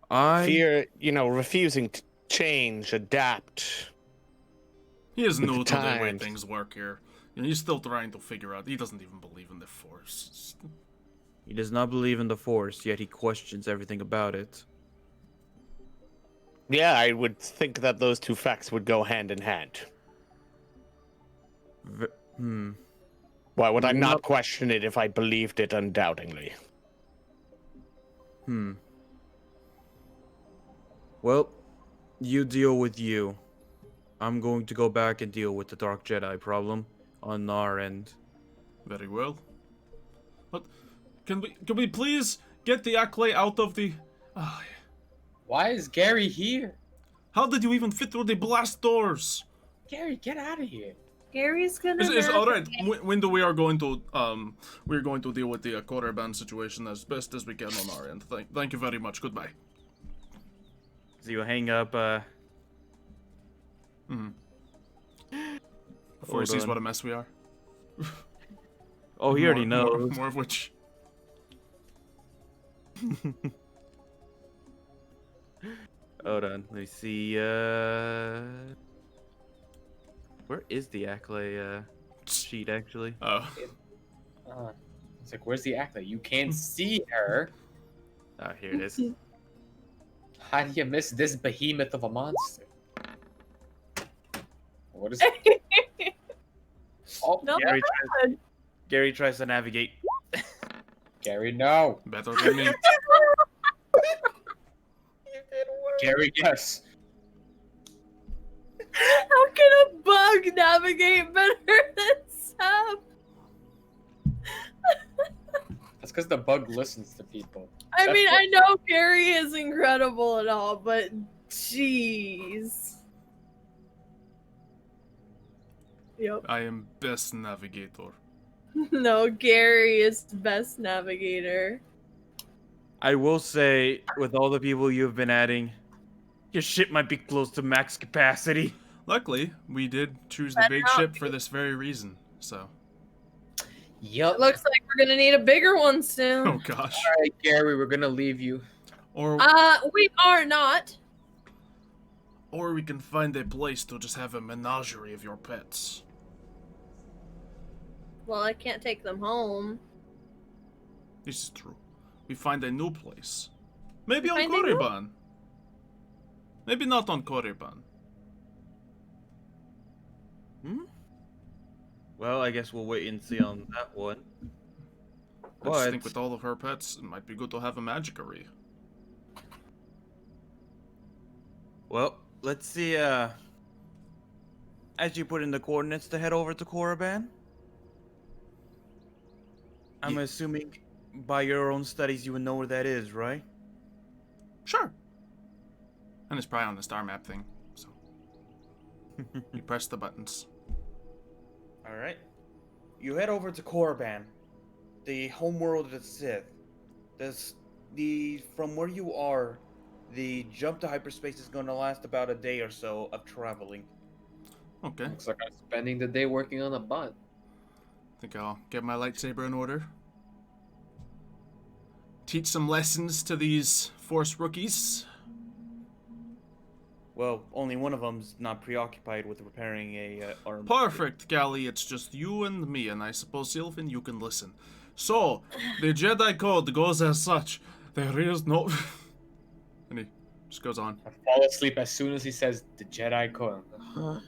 C: Fear, refusing to change, adapt.
B: He is new to the way
C: times.
B: things work here. He's still trying to figure out. He doesn't even believe in the Force.
E: He does not believe in the Force, yet he questions everything about it.
C: Yeah, I would think that those two facts would go hand in hand. Why would I not question it if I believed it undoubtingly?
E: Well, you deal with you. I'm going to go back and deal with the Dark Jedi problem on our end.
B: Very well. But can we please get the Kaykrae out of the... Ah,
A: Why is Gary here?
B: how did you even fit through the blast doors?
A: Gary, get out of here.
D: Gary's gonna.
B: It's all right.
D: navigate.
B: When we are going to deal with the Korriban situation as best as we can on our end. Thank you very much. Goodbye.
E: So you hang up.
B: Before he sees what a mess we are.
E: Oh, he already knows.
B: More of which.
E: Hold on. Let me see. Where is the Kaykrae sheet actually?
B: Oh.
A: It's like, where's the actor? You can't see her.
E: Ah, here it is.
A: How do you miss this behemoth of a monster? What is Oh,
D: No,
E: Gary tries to navigate.
A: Gary, no.
B: Better than me.
A: Gary, yes.
D: How can a bug navigate better than Ceph?
A: That's because the bug listens to people.
D: I mean, I know Gary is incredible and all, but jeez. Yep.
B: I am best navigator.
D: No, Gary is the best navigator.
E: I will say, with all the people you've been adding, your ship might be close to max capacity.
B: Luckily, we did choose the big ship for this very reason. So.
A: Yup.
D: It looks like we're gonna need a bigger one soon.
B: Oh gosh.
A: Alright, Gary, we're gonna leave you.
B: Or
D: We are not.
B: we can find a place to just have a menagerie of your pets.
D: Well, I can't take them home.
B: This is true. We find a new place. Maybe on
D: Find a new-
B: Korriban. Maybe not on Korriban.
E: Well, I guess we'll wait and see on that one.
B: I just
E: But-
B: think with all of her pets, it might be good to have a magicery.
E: Well, let's see, as you put in the coordinates to head over to Korriban, I'm assuming by your own studies you would know where that is, right?
B: Sure. And it's probably on the star map thing, so. You press the buttons.
E: Alright. You head over to Korriban, the homeworld of the Sith. From where you are, the jump to hyperspace is going to last about a day or so of traveling.
B: Okay.
A: Looks like I'm spending the day working on a bot.
B: Think I'll get my lightsaber in order. Teach some lessons to these Force rookies.
E: Well, only one of them's not preoccupied with repairing a arm.
B: Perfect, Callie. It's just you and me, and I suppose, Sylvn, you can listen. So, the Jedi Code goes as such. There is no... And he just goes on.
A: I fall asleep as soon as he says the Jedi Code. Huh?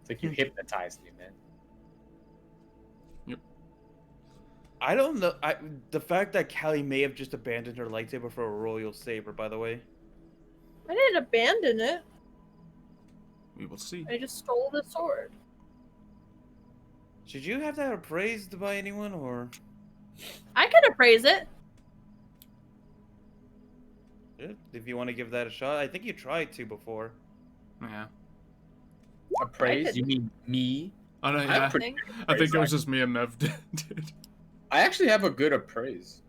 A: It's like you hypnotized me, man.
E: I don't know. The fact that Callie may have just abandoned her lightsaber for a royal saber, by the way.
D: I didn't abandon it.
B: We will see.
D: I just stole the sword.
E: Should you have that appraised by anyone, or?
D: I can appraise it.
E: If you want to give that a shot, I think you tried to before.
B: Yeah.
A: Appraise? You mean me?
B: Oh, no, yeah. I think it was just me and Mev did.
A: I actually have a good appraise.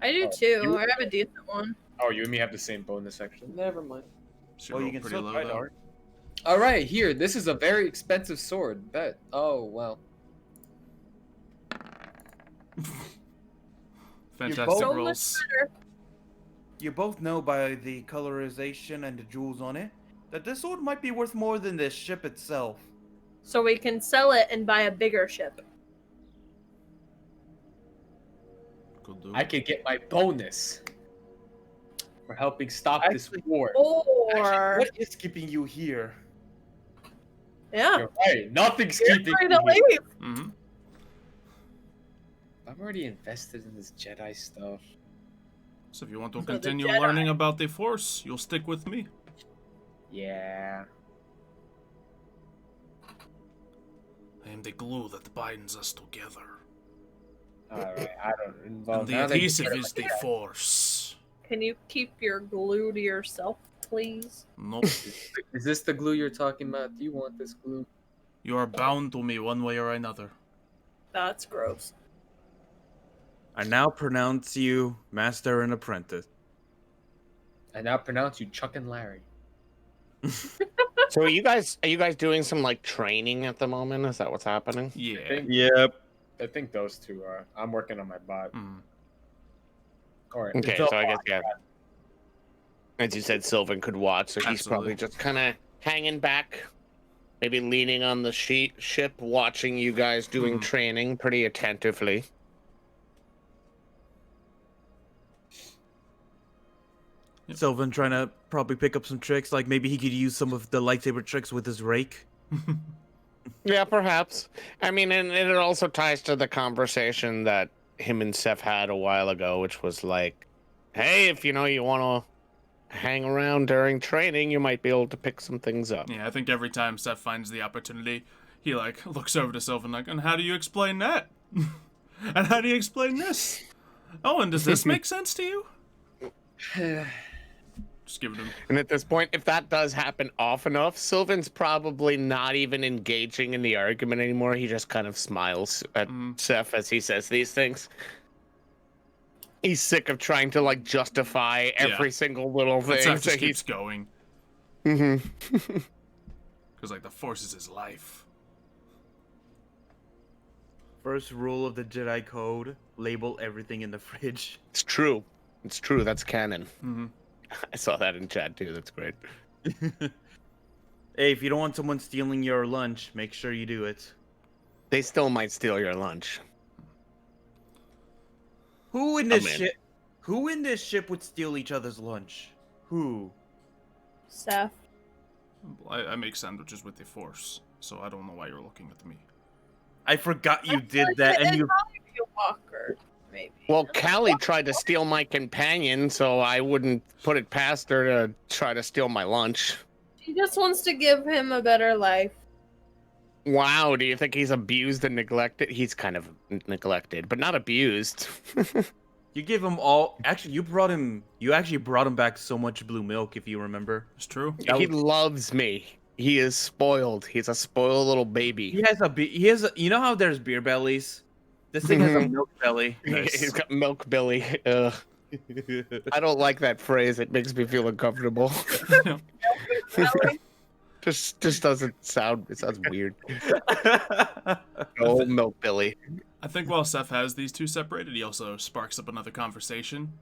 D: I do too. I have a decent one.
A: Oh, you and me have the same bonus section. Never mind.
B: She
E: Well, you
B: rolled
E: can
B: pretty
E: still
B: low,
E: try,
B: though.
E: Dart.
A: All right, here. This is a very expensive sword. Bet. Oh well.
B: Fantastic
E: both-
B: rolls.
E: You both know by the colorization and the jewels on it that this sword might be worth more than the ship itself.
D: So we can sell it and buy a bigger ship.
B: Could do.
A: I could get my bonus for helping stop this
E: Actually-
A: war.
D: Or
E: What is keeping you here?
D: yeah,
A: You're right. Nothing's
D: you're
A: keeping
D: free
A: me
D: to
A: here.
D: leave.
B: Mm-hmm.
A: I'm already invested in this Jedi stuff.
B: So if you want to
D: So the
B: continue
D: Jedi-
B: learning about the Force, you'll stick with me.
A: Yeah.
B: I am the glue that binds us together.
A: Alright, I don't. Well,
B: And the
A: now that you
B: adhesive
A: put it
B: is
A: like
B: the
A: that,
B: force.
D: Can you keep your glue to yourself, please?
B: Nope.
A: Is this the glue you're talking about? Do you want this glue?
B: You are bound to me one way or another.
D: That's gross.
E: I now pronounce you master and apprentice.
A: I now pronounce you Chuck and Larry.
C: So are you guys doing some like training at the moment? Is that what's happening?
B: Yeah.
E: Yep.
A: I think those two are. I'm working on my bot.
B: Mm.
A: Or
C: Okay,
A: the
C: so I guess
A: bot.
C: yeah. As you said, Sylvn could watch, so he's probably
B: Absolutely.
C: just kind of hanging back, maybe leaning on the ship, watching you guys doing training pretty attentively.
B: Yep.
E: Sylvn trying to probably pick up some tricks, like maybe he could use some of the lightsaber tricks with his rake.
C: Yeah, perhaps. I mean, and it also ties to the conversation that him and Ceph had a while ago, which was like, hey, if you want to hang around during training, you might be able to pick some things up.
B: Yeah, I think every time Ceph finds the opportunity, he like looks over to Sylvn like, and how do you explain that? And how do you explain this? Oh, and does this make sense to you? Just give it him.
C: And at this point, if that does happen often enough, Sylvan's probably not even engaging in the argument anymore. He just kind of smiles at Ceph as he says these things. He's sick of trying to like justify every single little
B: But
C: thing.
B: Ceph
C: So
B: just keeps going.
C: Mm-hmm.
B: Because like the force is his life.
E: First rule of the Jedi Code: label everything in the fridge.
C: It's true. It's true. That's canon.
B: Mm-hmm.
C: I saw that in chat too. That's great.
E: Hey, if you don't want someone stealing your lunch, make sure you do it.
C: They still might steal your lunch.
E: Who in this
C: I'm in.
E: ship? Who in this ship would steal each other's lunch? Who?
D: Ceph.
B: I make sandwiches with the force, so I don't know why you're looking at me.
E: I forgot you
D: I feel
E: did
D: like
E: that, and
D: it'd
E: you.
D: probably be a Walker, maybe.
C: Well, Callie tried to steal my companion, so I wouldn't put it past her to try to steal my lunch.
D: She just wants to give him a better life.
C: Wow, do you think he's abused and neglected? He's kind of neglected, but not abused.
E: You give him all. Actually, You actually brought him back so much blue milk, if you remember.
B: It's true.
C: He loves me. He is spoiled. He's a spoiled little baby.
E: He has a. He has a. You know how there's beer bellies? This thing has a milk belly.
C: He's got milk belly. Ugh. I don't like that phrase. It makes me feel uncomfortable. just doesn't sound. It sounds weird. Oh, milk belly.
B: I think while Ceph has these two separated, he also sparks up another conversation.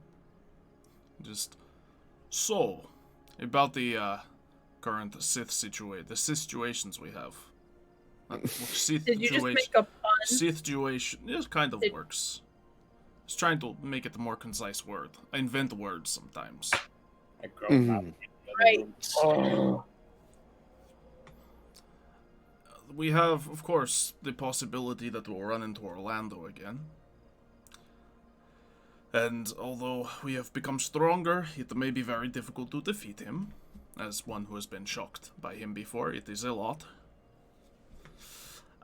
B: Just so about the current Sith situations we have. Sith
D: Did you just make a pun?
B: situation? It kind of works. Just trying to make it a more concise word. I invent words sometimes.
A: I grow up.
D: Right.
B: We have, of course, the possibility that we'll run into Orlando again. And although we have become stronger, it may be very difficult to defeat him. As one who has been shocked by him before, it is a lot.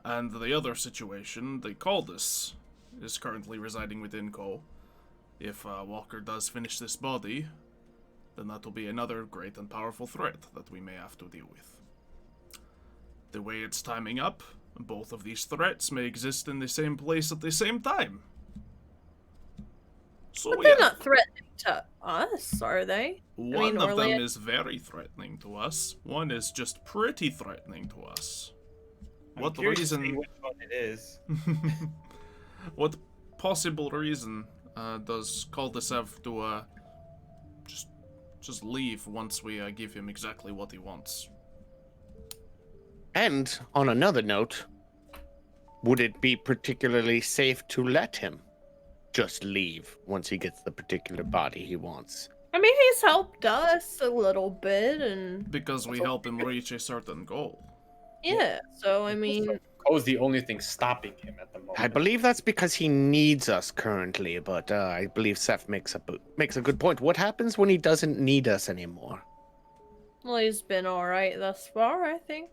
B: And the other situation, the Caldus, is currently residing within Ko. If Walker does finish this body, then that will be another great and powerful threat that we may have to deal with. The way it's timing up, both of these threats may exist in the same place at the same time. So
D: But they're not threatening to us, are they?
B: One of them
D: Orlando-
B: is very threatening to us. One is just pretty threatening to us.
E: I'm
B: What
E: curious to see
B: reason?
E: which one it is.
B: What possible reason does Caldus have to just leave once we give him exactly what he wants?
C: And on another note, would it be particularly safe to let him just leave once he gets the particular body he wants?
D: I mean, he's helped us a little bit, and
B: Because we help him reach a certain goal.
D: yeah. So I mean,
A: Co's the only thing stopping him at the moment.
C: I believe that's because he needs us currently, but I believe Ceph makes a good point. What happens when he doesn't need us anymore?
D: well, he's been all right thus far. I think.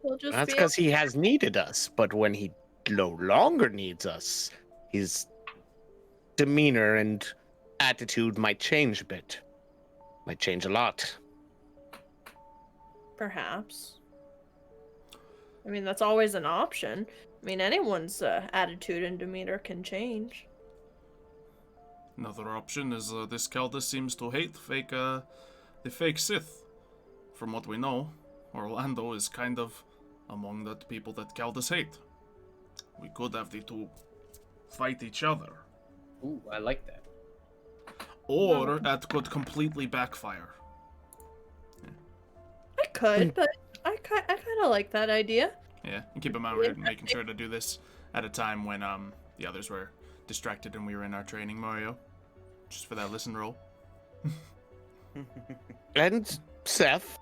D: We'll just
C: That's
D: be
C: because he has needed us, but when he no longer needs us, his demeanor and attitude might change a bit. Might change a lot.
D: perhaps. I mean, that's always an option. I mean, anyone's attitude and demeanor can change.
B: Another option is this Caldas seems to hate the fake Sith. From what we know, Orlando is kind of among the people that Caldas hate. We could have the two fight each other.
A: Ooh, I like that.
B: Or that could completely backfire.
D: I could, but I kind of like that idea.
B: Yeah, and keep in mind we're making sure to do this at a time when the others were distracted and we were in our training, Mario. Just for that listen roll.
C: And Ceph,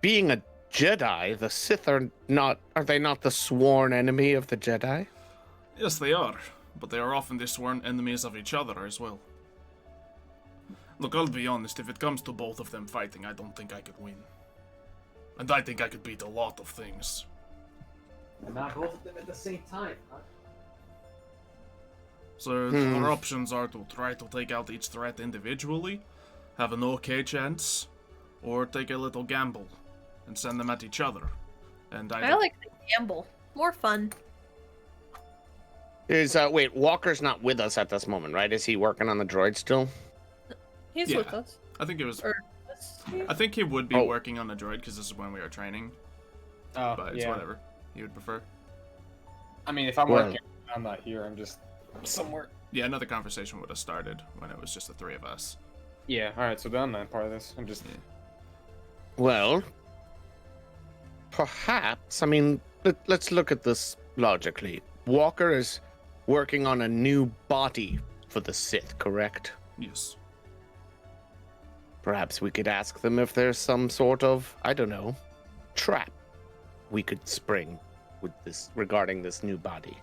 C: being a Jedi, the Sith are they not the sworn enemy of the Jedi?
B: Yes, they are, but they are often the sworn enemies of each other as well. Look, I'll be honest, if it comes to both of them fighting, I don't think I could win. And I think I could beat a lot of things.
A: And not both of them at the same time, huh?
B: So our options are to try to take out each threat individually, have an okay chance, or take a little gamble and send them at each other. And
D: I like the gamble. More fun.
C: Wait, Walker's not with us at this moment, right? Is he working on the droid still?
D: He's
B: Yeah.
D: with us.
B: I think it was.
D: Or
B: I think he would be
C: Oh.
B: working on the droid because this is when we are training.
A: Oh,
B: But it's
A: yeah.
B: whatever he would prefer.
A: I mean, if I'm
C: Well-
A: working, I'm not here. I'm just somewhere.
B: Yeah, another conversation would have started when it was just the three of us.
A: Yeah. All right. So I'm not part of this. I'm just.
B: Yeah.
C: Well, perhaps. I mean, let's look at this logically. Walker is working on a new body for the Sith, correct?
B: Yes.
C: Perhaps we could ask them if there's some sort of, I don't know, trap we could spring with this regarding this new body.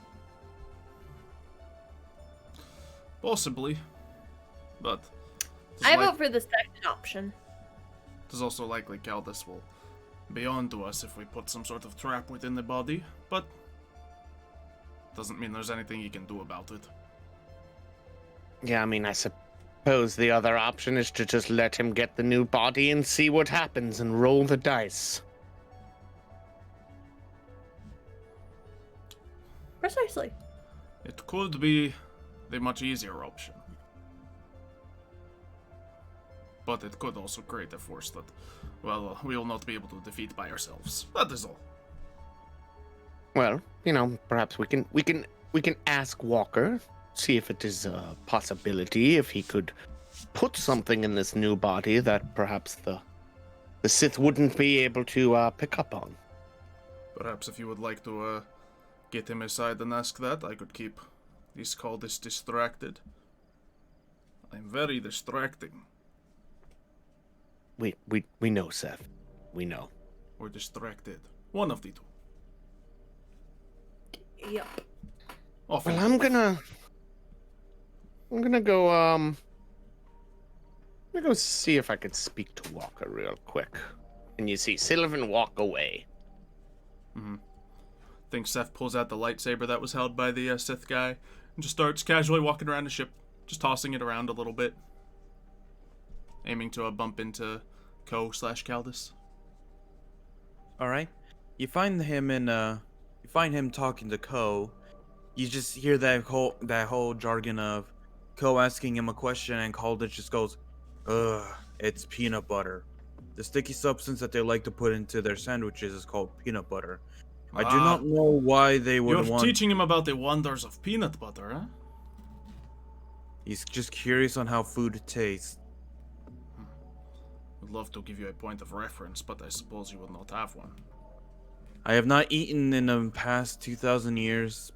B: Possibly. But
D: I vote for the second option.
B: There's also likely Caldas will be on to us if we put some sort of trap within the body, but doesn't mean there's anything he can do about it.
C: Yeah, I mean, I suppose the other option is to just let him get the new body and see what happens and roll the dice.
D: Precisely.
B: It could be the much easier option. But it could also create a force that, well, we will not be able to defeat by ourselves. That is all.
C: Well, you know, perhaps we can ask Walker, see if it is a possibility, if he could put something in this new body that perhaps the Sith wouldn't be able to pick up on.
B: Perhaps if you would like to get him aside and ask that, I could keep this Caldas distracted. I'm very distracting.
C: We know, Ceph. We know.
B: Or distracted. One of the two.
D: Yep.
B: Often.
C: Well, I'm gonna go I'm gonna go see if I could speak to Walker real quick. And you see Sylvn walk away.
B: Think Ceph pulls out the lightsaber that was held by the Sith guy and just starts casually walking around the ship, just tossing it around a little bit, aiming to bump into Ko/Caldas.
E: All right. You find him talking to Ko. You just hear that whole jargon of Ko asking him a question, and Caldas just goes, "Ugh, it's peanut butter." The sticky substance that they like to put into their sandwiches is called peanut butter. I do not know why they would
B: You're
E: want.
B: teaching him about the wonders of peanut butter, huh?
E: He's just curious on how food tastes.
B: Would love to give you a point of reference, but I suppose you would not have one.
E: I have not eaten in the past 2,000 years,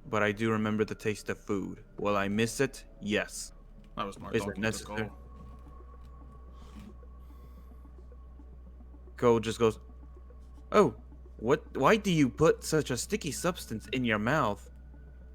E: but I do remember the taste of food. Will I miss it? Yes.
B: I was more
E: Is it
B: talking to
E: necessary?
B: Ko.
E: Ko just goes, "Oh, what? Why do you put such a sticky substance in your mouth?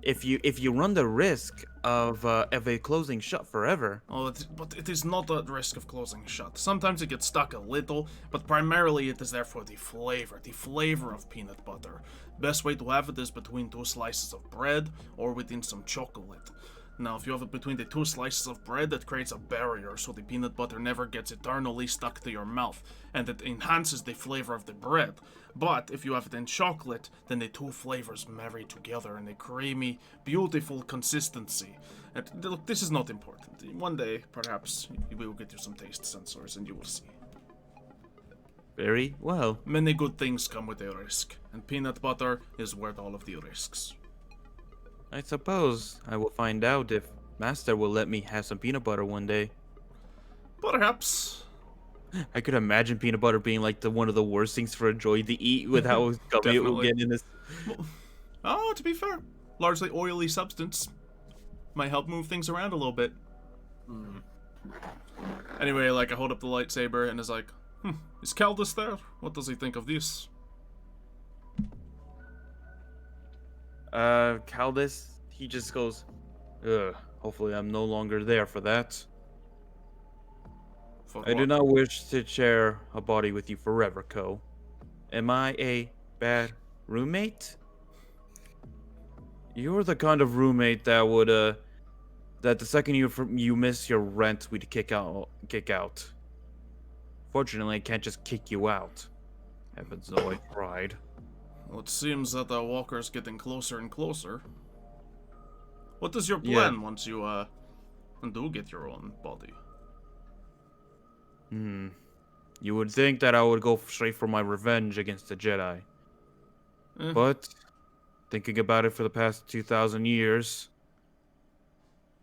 E: if you run the risk of it closing shut forever.
B: Oh, but it is not a risk of closing shut. Sometimes it gets stuck a little, but primarily it is there for the flavor of peanut butter. Best way to have it is between 2 slices of bread or within some chocolate. Now, if you have it between the 2 slices of bread, it creates a barrier so the peanut butter never gets eternally stuck to your mouth, and it enhances the flavor of the bread. But if you have it in chocolate, then the 2 flavors marry together in a creamy, beautiful consistency. And look, this is not important. One day, perhaps, we will get you some taste sensors and you will see.
E: Very well.
B: Many good things come with a risk, and peanut butter is worth all of the risks.
E: I suppose I will find out if Master will let me have some peanut butter one day.
B: Perhaps.
E: I could imagine peanut butter being like one of the worst things for a droid to eat with how gummy it will get in this.
B: Oh, to be fair, largely oily substance might help move things around a little bit. Anyway, like, I hold up the lightsaber and is like, is Caldas there? What does he think of this?
E: Caldas, he just goes, ugh, hopefully I'm no longer there for that. I do not wish to share a body with you forever, Ko. Am I a bad roommate? You're the kind of roommate that would, that the second you miss your rent, we'd kick out. Fortunately, I can't just kick you out. Heavens, no, I tried.
B: Well, it seems that the walker's getting closer and closer. What is your plan once you, do get your own body?
E: You would think that I would go straight for my revenge against the Jedi. But, thinking about it for the past 2,000 years,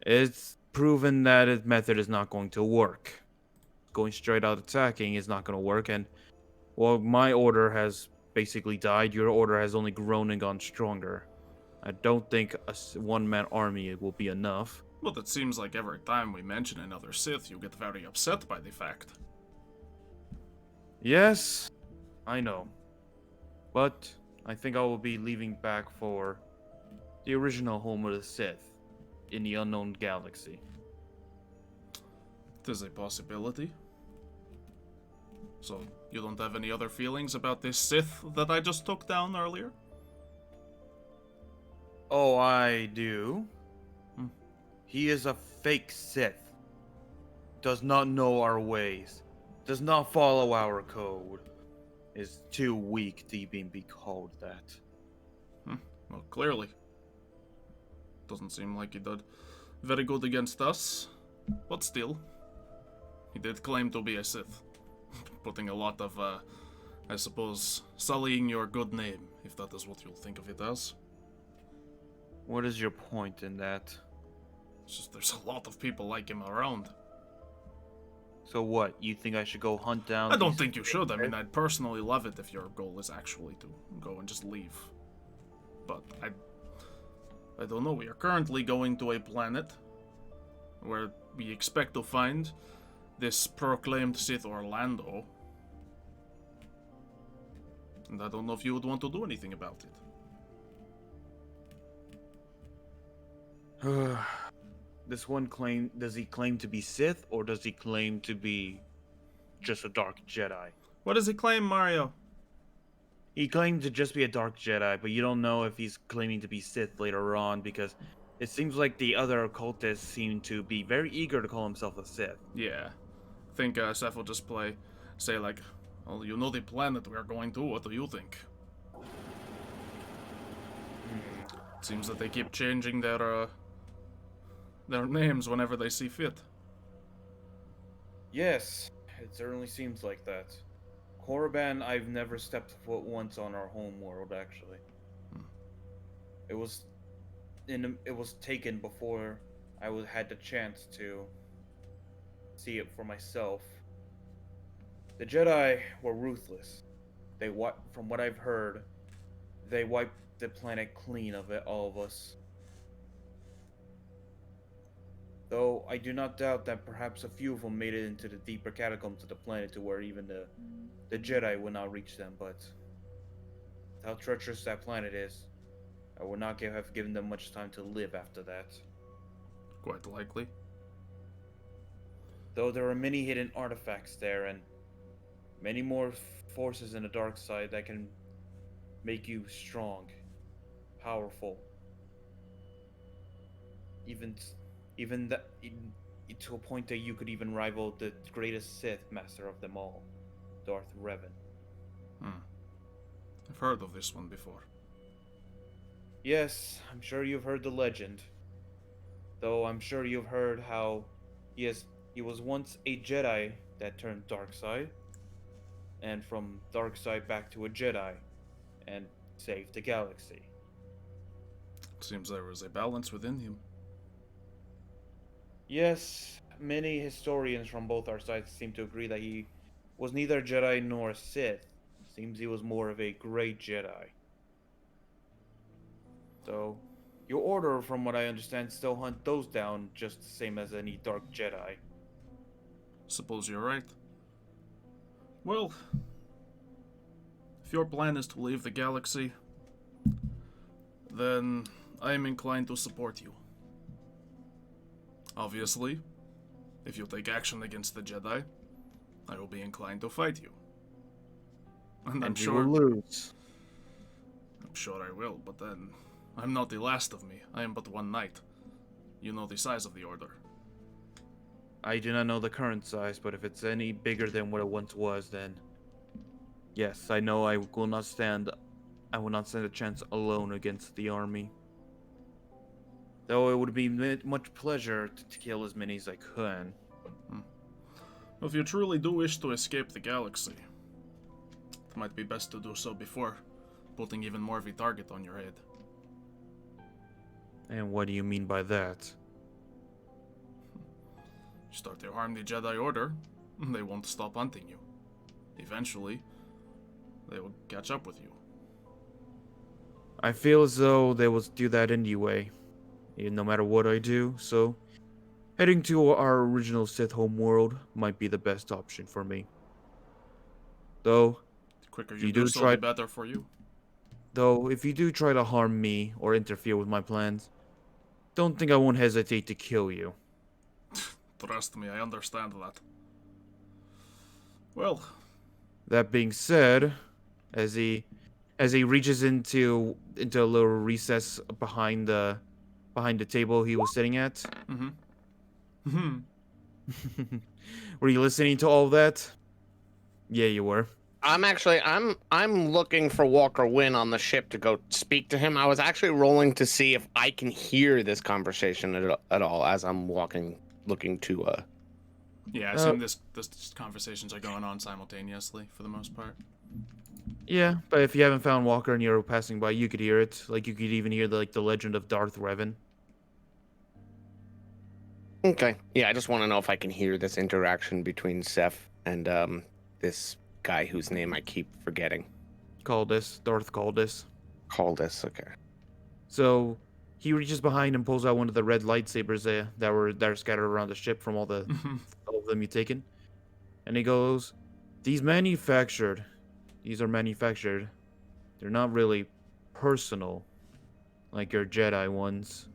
E: it's proven that its method is not going to work. Going straight out attacking is not going to work, and, well, my order has basically died. Your order has only grown and gone stronger. I don't think a one-man army will be enough.
B: Well, it seems like every time we mention another Sith, you get very upset by the fact.
E: Yes, I know. But I think I will be leaving back for the original home of the Sith in the unknown galaxy.
B: It is a possibility. So, you don't have any other feelings about this Sith that I just took down earlier?
E: Oh, I do. He is a fake Sith. Does not know our ways. Does not follow our code. Is too weak to even be called that.
B: Well, clearly. Doesn't seem like he did very good against us. But still, he did claim to be a Sith. Putting a lot of, I suppose, sullying your good name, if that is what you'll think of it as.
E: What is your point in that?
B: It's just there's a lot of people like him around.
E: So what? You think I should go hunt down?
B: I don't think you should. I mean, I'd personally love it if your goal is actually to go and just leave. But I don't know. We are currently going to a planet where we expect to find this proclaimed Sith Orlando. And I don't know if you would want to do anything about it.
E: This one does he claim to be Sith, or does he claim to be just a Dark Jedi?
B: What does he claim, Mario?
E: He claimed to just be a Dark Jedi, but you don't know if he's claiming to be Sith later on, because it seems like the other occultists seem to be very eager to call himself a Sith.
B: Yeah. I think Ceph will just say like, well, you know the planet we're going to, what do you think? It seems that they keep changing their names whenever they see fit.
E: Yes, it certainly seems like that. Korriban, I've never stepped foot once on our home world, actually. It was taken before I had the chance to see it for myself. The Jedi were ruthless. From what I've heard, they wiped the planet clean of all of us. Though I do not doubt that perhaps a few of them made it into the deeper catacombs of the planet to where even the Jedi would not reach them, but how treacherous that planet is, I would not have given them much time to live after that.
B: Quite likely.
E: Though there are many hidden artifacts there and many more forces in the dark side that can make you strong, powerful. Even to a point that you could even rival the greatest Sith master of them all, Darth Revan.
B: I've heard of this one before.
E: Yes, I'm sure you've heard the legend. Though I'm sure you've heard how he was once a Jedi that turned dark side, and from dark side back to a Jedi, and saved the galaxy.
B: It seems there was a balance within him.
E: Yes, many historians from both our sides seem to agree that he was neither Jedi nor Sith. Seems he was more of a great Jedi. So, your order, from what I understand, still hunt those down just the same as any dark Jedi.
B: Suppose you're right. Well, if your plan is to leave the galaxy, then I am inclined to support you. Obviously, if you take action against the Jedi, I will be inclined to fight you. And I'm sure
E: you will lose.
B: I'm sure I will, but then I'm not the last of me. I am but one knight. You know the size of the order.
E: I do not know the current size, but if it's any bigger than what it once was, then yes, I know I will not stand a chance alone against the army. Though it would be much pleasure to kill as many as I can.
B: If you truly do wish to escape the galaxy, it might be best to do so before putting even more of a target on your head.
E: And what do you mean by that?
B: Start to harm the Jedi Order, they won't stop hunting you. Eventually, they will catch up with you.
E: I feel as though they will do that anyway, no matter what I do, so heading to our original Sith homeworld might be the best option for me. Though,
B: The quicker
E: If
B: you
E: you
B: do
E: do
B: so,
E: try-
B: the better for you.
E: if you do try to harm me or interfere with my plans, don't think I won't hesitate to kill you.
B: Trust me, I understand that. Well,
E: That being said, as he reaches into a little recess behind the table he was sitting at. Were you listening to all that? Yeah, you were.
C: I'm looking for Walker Wynn on the ship to go speak to him. I was actually rolling to see if I can hear this conversation at all as I'm looking to
B: yeah, I assume this conversations are going on simultaneously for the most part.
E: Yeah, but if you haven't found Walker and you're passing by, you could hear it. Like you could even hear the legend of Darth Revan.
C: Okay. Yeah, I just want to know if I can hear this interaction between Ceph and this guy whose name I keep forgetting.
E: Darth Caldas.
C: Caldas, okay.
E: So he reaches behind and pulls out one of the red lightsabers that are scattered around the ship from all of them you've taken, and he goes, "These are manufactured. They're not really personal, like your Jedi ones.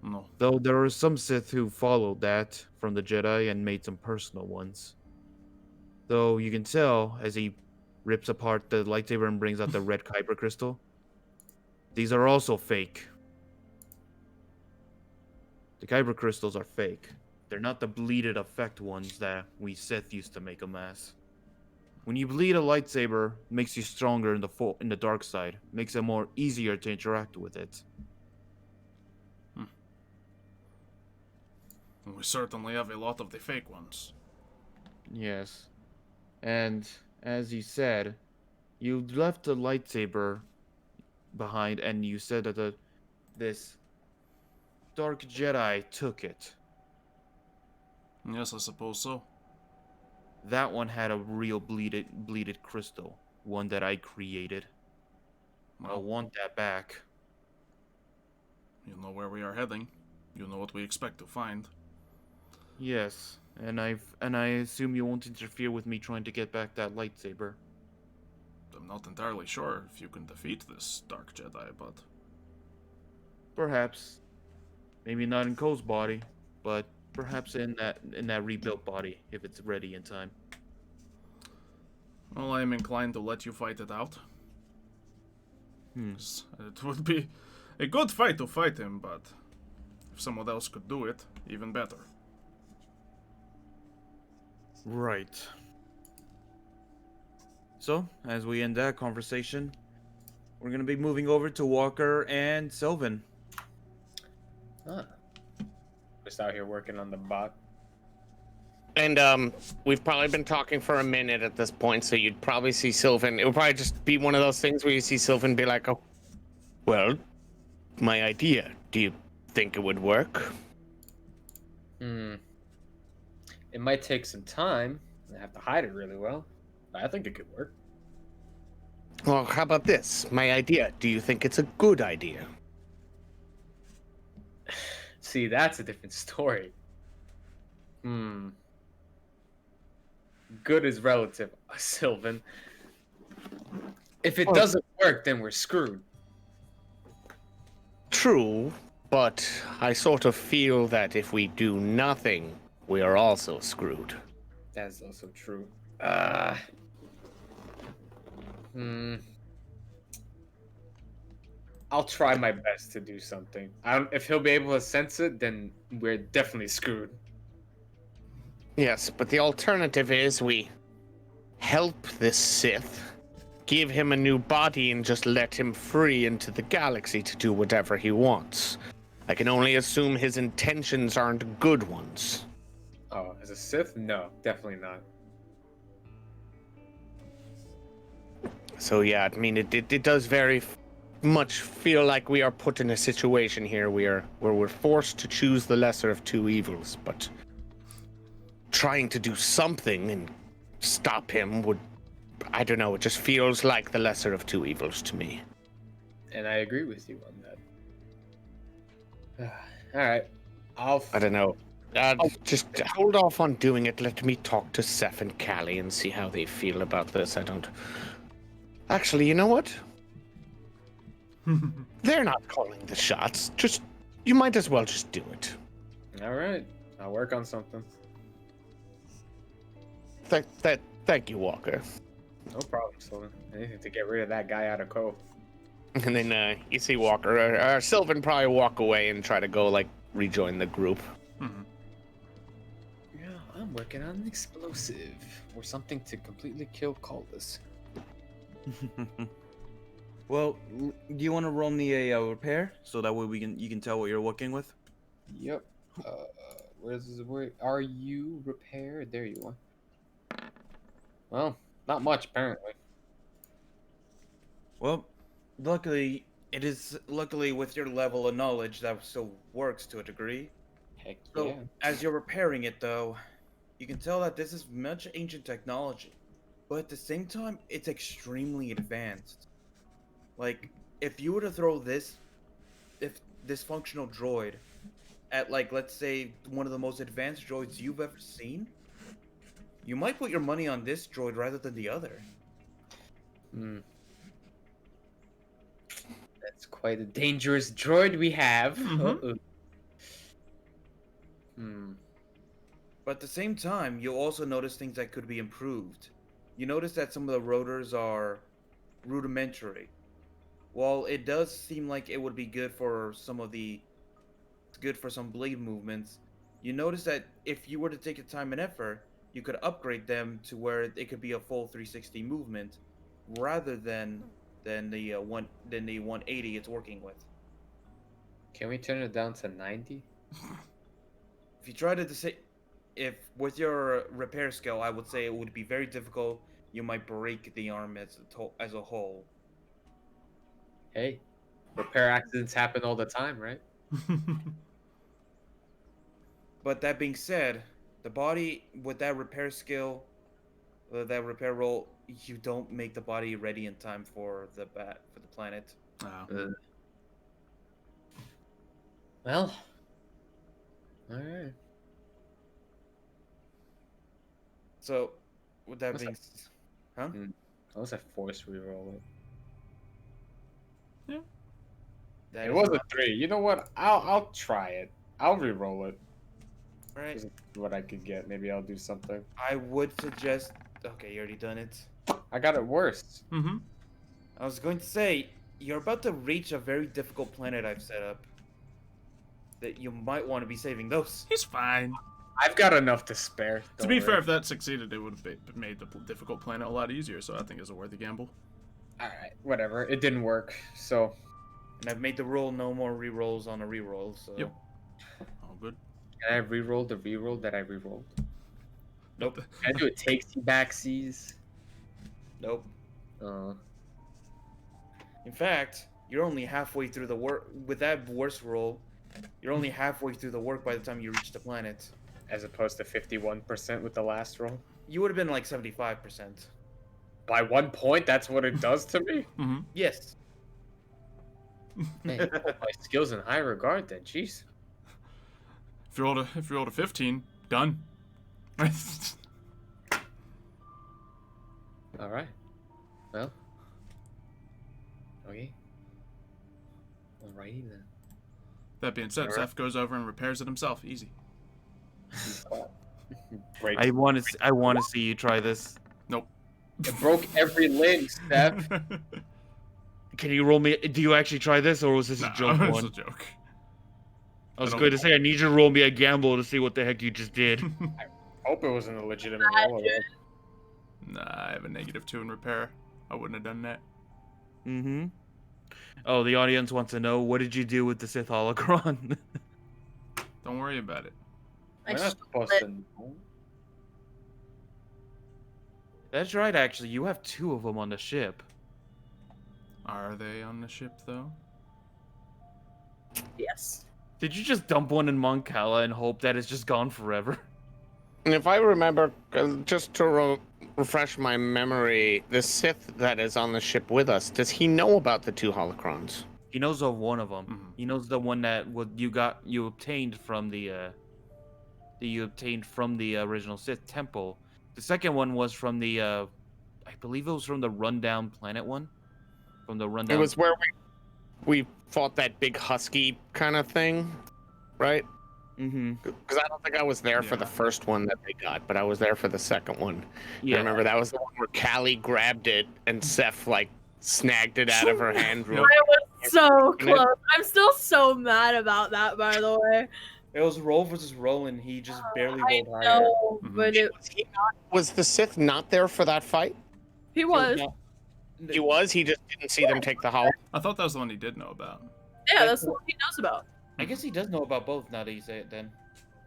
B: No.
E: Though there are some Sith who followed that from the Jedi and made some personal ones. Though you can tell as he rips apart the lightsaber and brings out the red Kyber crystal. These are also fake. The Kyber crystals are fake. They're not the bleeded effect ones that we Sith used to make them as. When you bleed a lightsaber, it makes you stronger in the dark side. Makes it more easier to interact with it.
B: We certainly have a lot of the fake ones.
E: Yes. And as you said, you left the lightsaber behind and you said that this dark Jedi took it.
B: Yes, I suppose so.
E: That one had a real bleeded crystal, one that I created. I want that back.
B: You know where we are heading. You know what we expect to find.
E: Yes, and I assume you won't interfere with me trying to get back that lightsaber.
B: I'm not entirely sure if you can defeat this Dark Jedi, but
E: perhaps, maybe not in Cole's body, but perhaps in that rebuilt body if it's ready in time.
B: Well, I am inclined to let you fight it out. It would be a good fight to fight him, but if someone else could do it, even better.
E: Right. So, as we end that conversation, we're gonna be moving over to Walker and Sylvn.
A: Huh. Just out here working on the bot.
C: And we've probably been talking for a minute at this point, so you'd probably see Sylvn. It would probably just be one of those things where you see Sylvn be like, "Oh, well, my idea. Do you think it would work?"
A: It might take some time. I have to hide it really well. But I think it could work.
C: Well, how about this? My idea. Do you think it's a good idea?
A: See, that's a different story. Good is relative, Sylvn. If it doesn't work, then we're screwed.
C: True, but I sort of feel that if we do nothing, we are also screwed.
A: That's also true. I'll try my best to do something. If he'll be able to sense it, then we're definitely screwed.
C: Yes, but the alternative is we help this Sith, give him a new body, and just let him free into the galaxy to do whatever he wants. I can only assume his intentions aren't good ones.
A: Oh, as a Sith? No, definitely not.
C: So yeah, I mean, it does very much feel like we are put in a situation here where we're forced to choose the lesser of two evils, but trying to do something and stop him would, I don't know, it just feels like the lesser of two evils to me.
A: And I agree with you on that. All right.
C: I don't know. Just hold off on doing it. Let me talk to Ceph and Callie and see how they feel about this. Actually, you know what? They're not calling the shots. You might as well just do it.
A: All right. I'll work on something.
C: Thank you, Walker.
A: No problem, Sylvn. Anything to get rid of that guy out of Cove.
C: And then you see Walker, Sylvn probably walk away and try to go rejoin the group.
A: Yeah, I'm working on an explosive or something to completely kill Caldas.
E: Well, do you want to roll me a repair so that way you can tell what you're working with?
A: Yep. Where are you? Repair? There you are. Well, not much apparently.
E: Well, luckily with your level of knowledge that still works to a degree.
A: Heck
E: So,
A: yeah.
E: as you're repairing it though, you can tell that this is much ancient technology, but at the same time, it's extremely advanced. Like, if you were to throw this functional droid at let's say one of the most advanced droids you've ever seen, you might put your money on this droid rather than the other.
A: That's quite a dangerous droid we have.
E: But at the same time, you'll also notice things that could be improved. You notice that some of the rotors are rudimentary. While it does seem like it would be good for some blade movements, you notice that if you were to take the time and effort, you could upgrade them to where it could be a full 360 movement, rather than the 180 it's working with.
A: Can we turn it down to 90?
E: If you try to say, if with your repair skill, I would say it would be very difficult. You might break the arm as a whole.
A: Hey, repair accidents happen all the time, right?
E: But that being said, the body with that repair skill, that repair roll, you don't make the body ready in time for the planet.
A: Well, all right.
E: So, with that being, huh?
A: I was a force reroll.
E: That
A: It
E: is
A: was a
E: right.
A: 3. You know what? I'll try it. I'll re-roll it.
E: Right.
A: This is what I could get. Maybe I'll do something.
E: I would suggest. Okay, you already done it.
A: I got it worse.
B: Mm-hmm.
E: I was going to say you're about to reach a very difficult planet I've set up. That you might want to be saving those.
B: He's fine.
A: I've got enough to spare.
B: To
A: Don't
B: be
A: worry.
B: fair, if that succeeded, it would have made the difficult planet a lot easier, so I think it's a worthy gamble.
A: Alright, whatever. It didn't work, so...
E: And I've made the rule no more rerolls on a reroll. So.
B: Yep. All good.
A: Can I re-roll the re-roll that I re-rolled?
E: Nope.
A: Can I do a takesy backsies?
E: Nope.
A: Uh,
E: In fact, you're only halfway through the work with that worst roll. You're only halfway through the work by the time you reach the planet.
A: as opposed to 51% with the last roll.
E: You would have been like 75%.
A: By 1 point, that's what it does to me?
B: Mm-hmm.
E: Yes.
A: Man, you hold my skills in high regard then, jeez.
B: If you rolled a 15, done.
A: Alright. Well. Okay. Alrighty then.
B: That being said,
A: Alright.
B: Ceph goes over and repairs it himself. Easy.
A: Break.
E: I want to see you try this.
B: Nope.
A: It broke every limb, Steph.
E: Can you roll me? Do you actually try this, or was this
B: Nah,
E: a joke
B: it's
E: one?
B: a joke.
E: I was
B: I don't
E: going to
B: know.
E: say I need you to roll me a gamble to see what the heck you just did.
A: Hope it wasn't a legitimate roll.
B: Nah, I have a -2 in repair. I wouldn't have done that.
E: Mm-hmm. Oh, the audience wants to know, what did you do with the Sith holocron?
B: Don't worry about it.
A: We're not supposed to know.
E: That's right, actually. You have 2 of them on the ship.
B: Are they on the ship, though?
D: Yes.
E: Did you just dump one in Moncala and hope that it's just gone forever?
C: And if I remember, just to refresh my memory, the Sith that is on the ship with us, does he know about the 2 holocrons?
E: He knows of one of them.
B: Mhm.
E: He knows the one that you obtained from the original Sith temple. The second one was from the I believe it was from the rundown planet one. From the rundown.
C: It was where we fought that big husky kind of thing, right?
E: Mm-hmm.
C: Because I don't think I was there for the
B: Yeah.
C: first one that they got, but I was there for the second one.
E: Yeah.
C: I remember that was the one where Callie grabbed it and Ceph like snagged it out of her hand.
B: Yep.
D: I was so close. I'm still so mad about that, by the way.
E: It was roll versus roll, and he just barely
D: I
E: rolled higher.
D: know,
B: Mhm.
D: but
C: Was the Sith not there for that fight?
D: he was.
C: He was. He just didn't see them take the hollow.
B: I thought that was the one he did know about.
D: Yeah, that's the one he knows about.
E: I guess he does know about both now that you say it. Then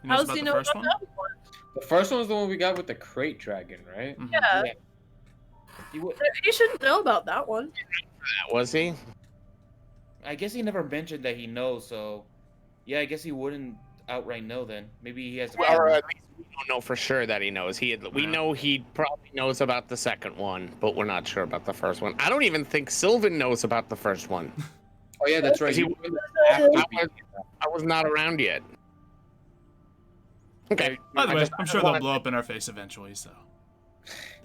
B: He
D: How
B: knows
D: does he
B: about
D: know
B: the first
D: about
B: one?
D: that one?
A: The first one was the one we got with the crate dragon, right?
B: Mhm.
D: Yeah,
E: he would.
D: he should know about that one.
C: Was he?
E: I guess he never mentioned that he knows. So, yeah, I guess he wouldn't outright know. Then maybe he has. A
C: Or at least we don't know for sure that he knows. We
B: Yeah.
C: know he probably knows about the second one, but we're not sure about the first one. I don't even think Sylvn knows about the first one.
A: Oh yeah, that's right.
C: He-
A: You were after me.
C: I was not around yet. Okay.
B: By the
C: I
B: way,
C: just-
B: I'm
C: I
B: sure they'll
C: wanted-
B: blow up in our face eventually, so.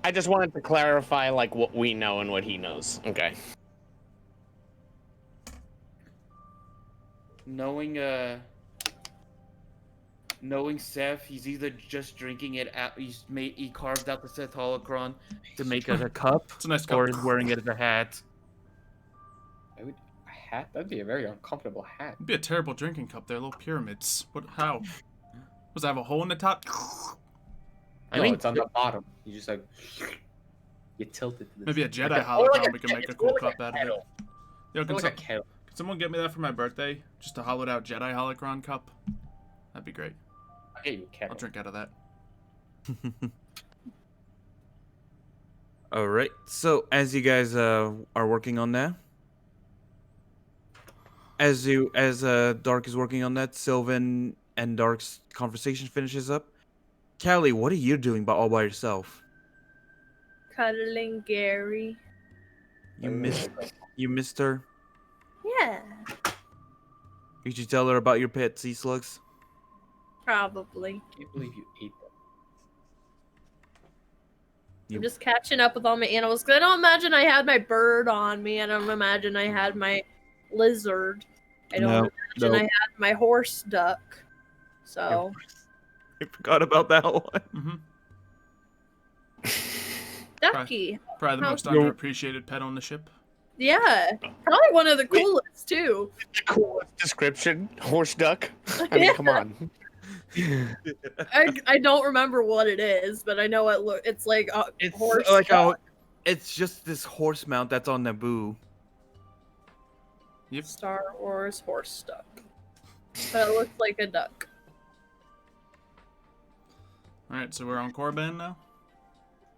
C: I just wanted to clarify like what we know and what he knows. Okay.
E: Knowing Ceph, he's either just drinking it out. He carved out the Sith holocron to make it a cup,
B: It's a nice
E: or
B: cup.
E: is wearing it as a hat.
A: A hat? That'd be a very uncomfortable hat.
B: It'd be a terrible drinking cup. They're little pyramids. What? How? Does it have a hole in the top?
E: I
A: No,
E: mean,
A: it's on the bottom. You just like you tilt it to the
B: Maybe a
A: side.
B: Jedi
A: Like
B: holocron.
A: like
B: We can make a
A: it's
B: cool
A: more
B: cup
A: like
B: out of it.
A: kettle.
B: Yo,
A: It's
B: can,
A: more like a kettle.
B: can someone get me that for my birthday? Just a hollowed out Jedi holocron cup? That'd be great.
A: I'll get you a
B: I'll
A: kettle.
B: drink out of that.
E: All right. So as you guys are working on that, as Dark is working on that, Sylvn and Dark's conversation finishes up. Callie, what are you doing all by yourself?
D: Cuddling Gary.
E: You missed her.
D: Yeah,
E: Did you tell her about your pet sea slugs?
D: probably.
A: I can't believe you ate them.
D: I'm just catching up with all my animals. 'Cause I don't imagine I had my bird on me. I don't imagine I had my lizard. I don't imagine I had my horse duck. So
E: I forgot about that one.
B: Mm-hmm.
D: ducky.
B: Probably the most underappreciated pet on the ship.
D: Yeah, probably one of the coolest too.
C: The coolest description, horse duck. I mean, come on.
D: I don't remember what it is, but I know it's like a
E: It's
D: horse.
E: like
D: duck.
E: it's just this horse mount that's on Naboo.
B: Yep.
D: Star Wars horse duck. But it looks like a duck.
B: Alright, so we're on Korriban now?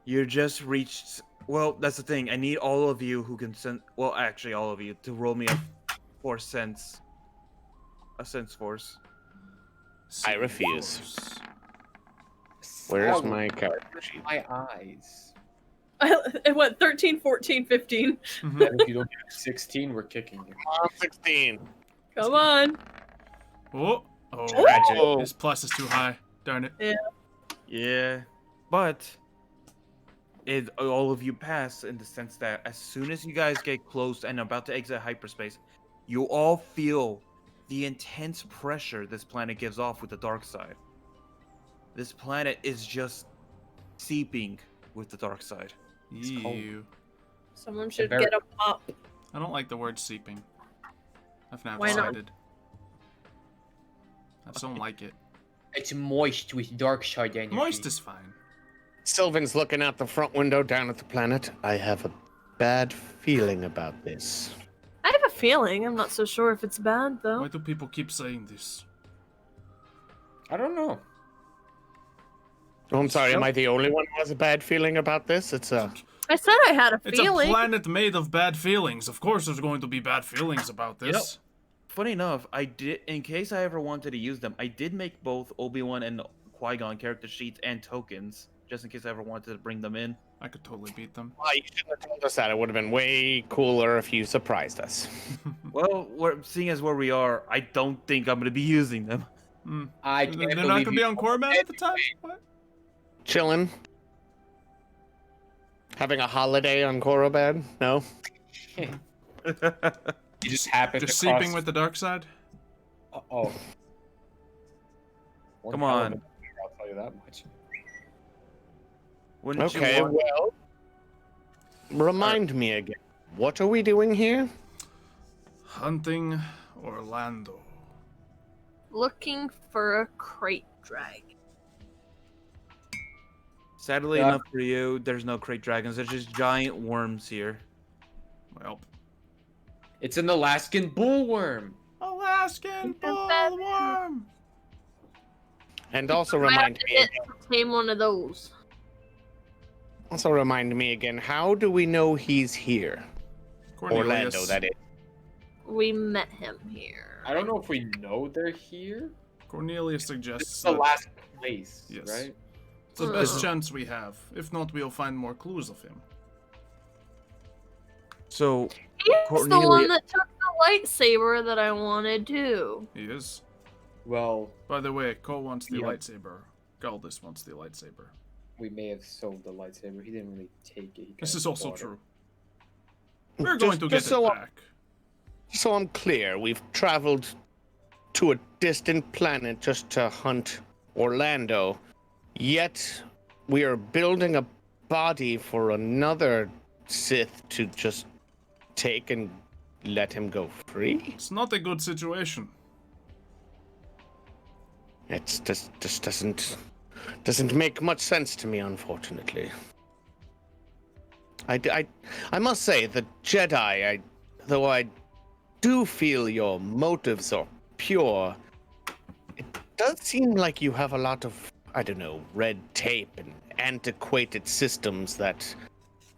E: You just reached. Well, that's the thing. I need all of you who can send. Well, actually, all of you to roll me a force sense. A sense force.
C: I refuse.
B: Force.
C: Where's
A: Oh,
C: my character sheet?
A: my eyes?
D: It went 13, 14, 15.
B: Mhm.
A: And if you don't get 16, we're kicking you.
C: 16.
D: Come on.
B: Oh,
C: Oh.
B: his plus is too high. Darn it.
E: Yeah, but all of you pass in the sense that as soon as you guys get close and about to exit hyperspace, you all feel the intense pressure this planet gives off with the dark side. This planet is just seeping with the dark side.
B: Ew.
D: Someone should
A: Very-
D: get a mop.
B: I don't like the word seeping. I've now
D: Why not?
B: decided. I just don't like it.
A: It's moist with dark side energy.
B: Moist is fine.
C: Sylvan's looking out the front window down at the planet. I have a bad feeling about this.
D: I have a feeling. I'm not so sure if it's bad though.
B: Why do people keep saying this?
A: I don't know.
C: Oh, I'm sorry. Am I the only one who has a bad feeling about this? It's a.
D: I said I had a
B: It's
D: feeling.
B: a planet made of bad feelings. Of course there's going to be bad feelings about this.
E: Funny enough, I did, in case I ever wanted to use them, I did make both Obi-Wan and Qui-Gon character sheets and tokens, just in case I ever wanted to bring them in.
B: I could totally beat them.
C: Why you shouldn't have told us that. It would have been way cooler if you surprised us.
E: Well, seeing as where we are, I don't think I'm going to be using them.
A: I
B: They're
A: can't
B: not
A: believe
B: going to be
A: you-
B: on Korriban at the time? What?
C: Chillin'. Having a holiday on Korriban? No?
A: You just happen
B: Just
A: to cross...
B: seeping with the dark side?
A: Oh. One
E: Come
A: hell of
E: on.
A: a beer, I'll tell you that much.
E: Wouldn't
C: Okay,
E: you want...
C: well. Remind me again. What are we doing here?
B: Hunting Orlando.
D: Looking for a crate dragon.
E: Sadly
A: Yeah.
E: enough for you, there's no crate dragons. There's just giant worms here.
B: Well,
A: It's an Alaskan bullworm.
B: Alaskan bullworm.
C: And also
D: I have
C: remind
D: to
C: me
D: get
C: again.
D: to tame one of those.
C: Also remind me again. How do we know he's here?
B: Cornelius.
C: Orlando, that is.
D: We met him here.
A: I don't know if we know they're here.
B: Cornelius
A: This
B: suggests
A: is the
B: that
A: last place,
B: Yes.
A: right?
B: it's the best chance we have. If not, we'll find more clues of him.
E: So,
D: He's the
E: Cornelia-
D: one that took the lightsaber that I wanted too.
B: He is.
A: Well,
B: By the way, Cole wants the
A: Yeah.
B: lightsaber. Galdus wants the lightsaber.
A: we may have sold the lightsaber. He didn't really take it. He
B: This
A: kinda
B: is also
A: bought it.
B: true. We're going to get
C: just so
B: it
C: I'm-
B: back.
C: So I'm clear. We've traveled to a distant planet just to hunt Orlando. Yet we are building a body for another Sith to just take and let him go free?
B: It's not a good situation.
C: It just doesn't make much sense to me, unfortunately. I must say, the Jedi, though I do feel your motives are pure, it does seem like you have a lot of, I don't know, red tape and antiquated systems that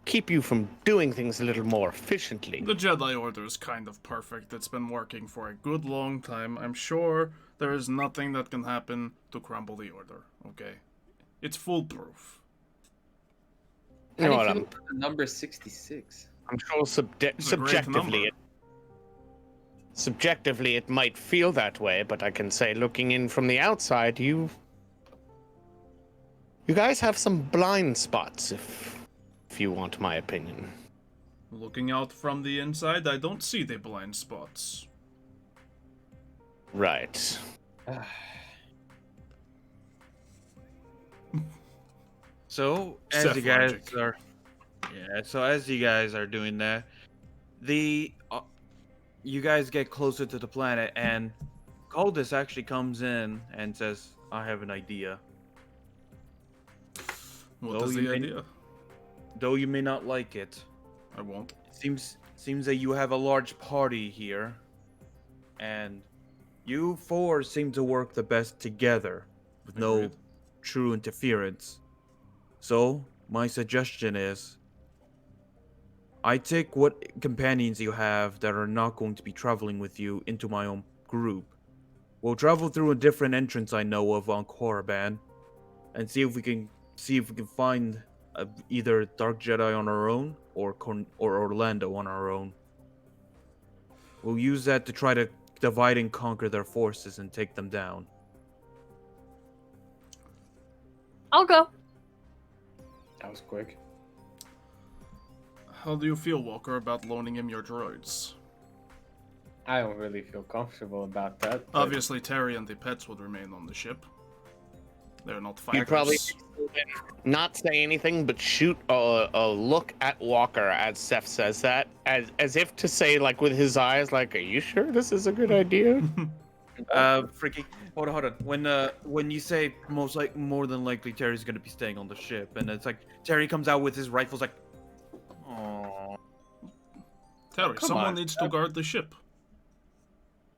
C: keep you from doing things a little more efficiently.
B: The Jedi Order is kind of perfect. It's been working for a good long time. I'm sure there is nothing that can happen to crumble the Order, okay? It's foolproof.
C: You know
A: How
C: what,
A: do you feel about the number 66?
C: I'm sure
B: It's a great
C: subjectively,
B: number.
C: subjectively it might feel that way, but I can say, looking in from the outside, you guys have some blind spots, if you want my opinion.
B: Looking out from the inside, I don't see the blind spots.
C: Right.
E: So
B: Ceph
E: as you guys
B: logic.
E: are, So as you guys are doing that, you guys get closer to the planet, and Caldus actually comes in and says, "I have an idea."
B: What is the idea?
E: Though you may not like it,
B: I won't.
E: it seems that you have a large party here, and you four seem to work the best together, with no
B: Agreed.
E: true interference. So my suggestion is, I take what companions you have that are not going to be traveling with you into my own group. We'll travel through a different entrance I know of on Korriban, and see if we can find either Dark Jedi on our own or Orlando on our own. We'll use that to try to divide and conquer their forces and take them down.
D: I'll go.
A: That was quick.
B: How do you feel, Walker, about loaning him your droids?
A: I don't really feel comfortable about that. but-
B: Obviously, Terry and the pets would remain on the ship. They're not fighters.
C: You'd probably not say anything, but shoot a look at Walker as Ceph says that, as if to say, like with his eyes, like, "Are you sure this is a good idea?"
E: Freaky. Hold on. When you say more than likely Terry's gonna be staying on the ship, and it's like Terry comes out with his rifles, like, oh.
B: Terry,
C: Come
B: someone
C: on.
B: needs to guard the ship.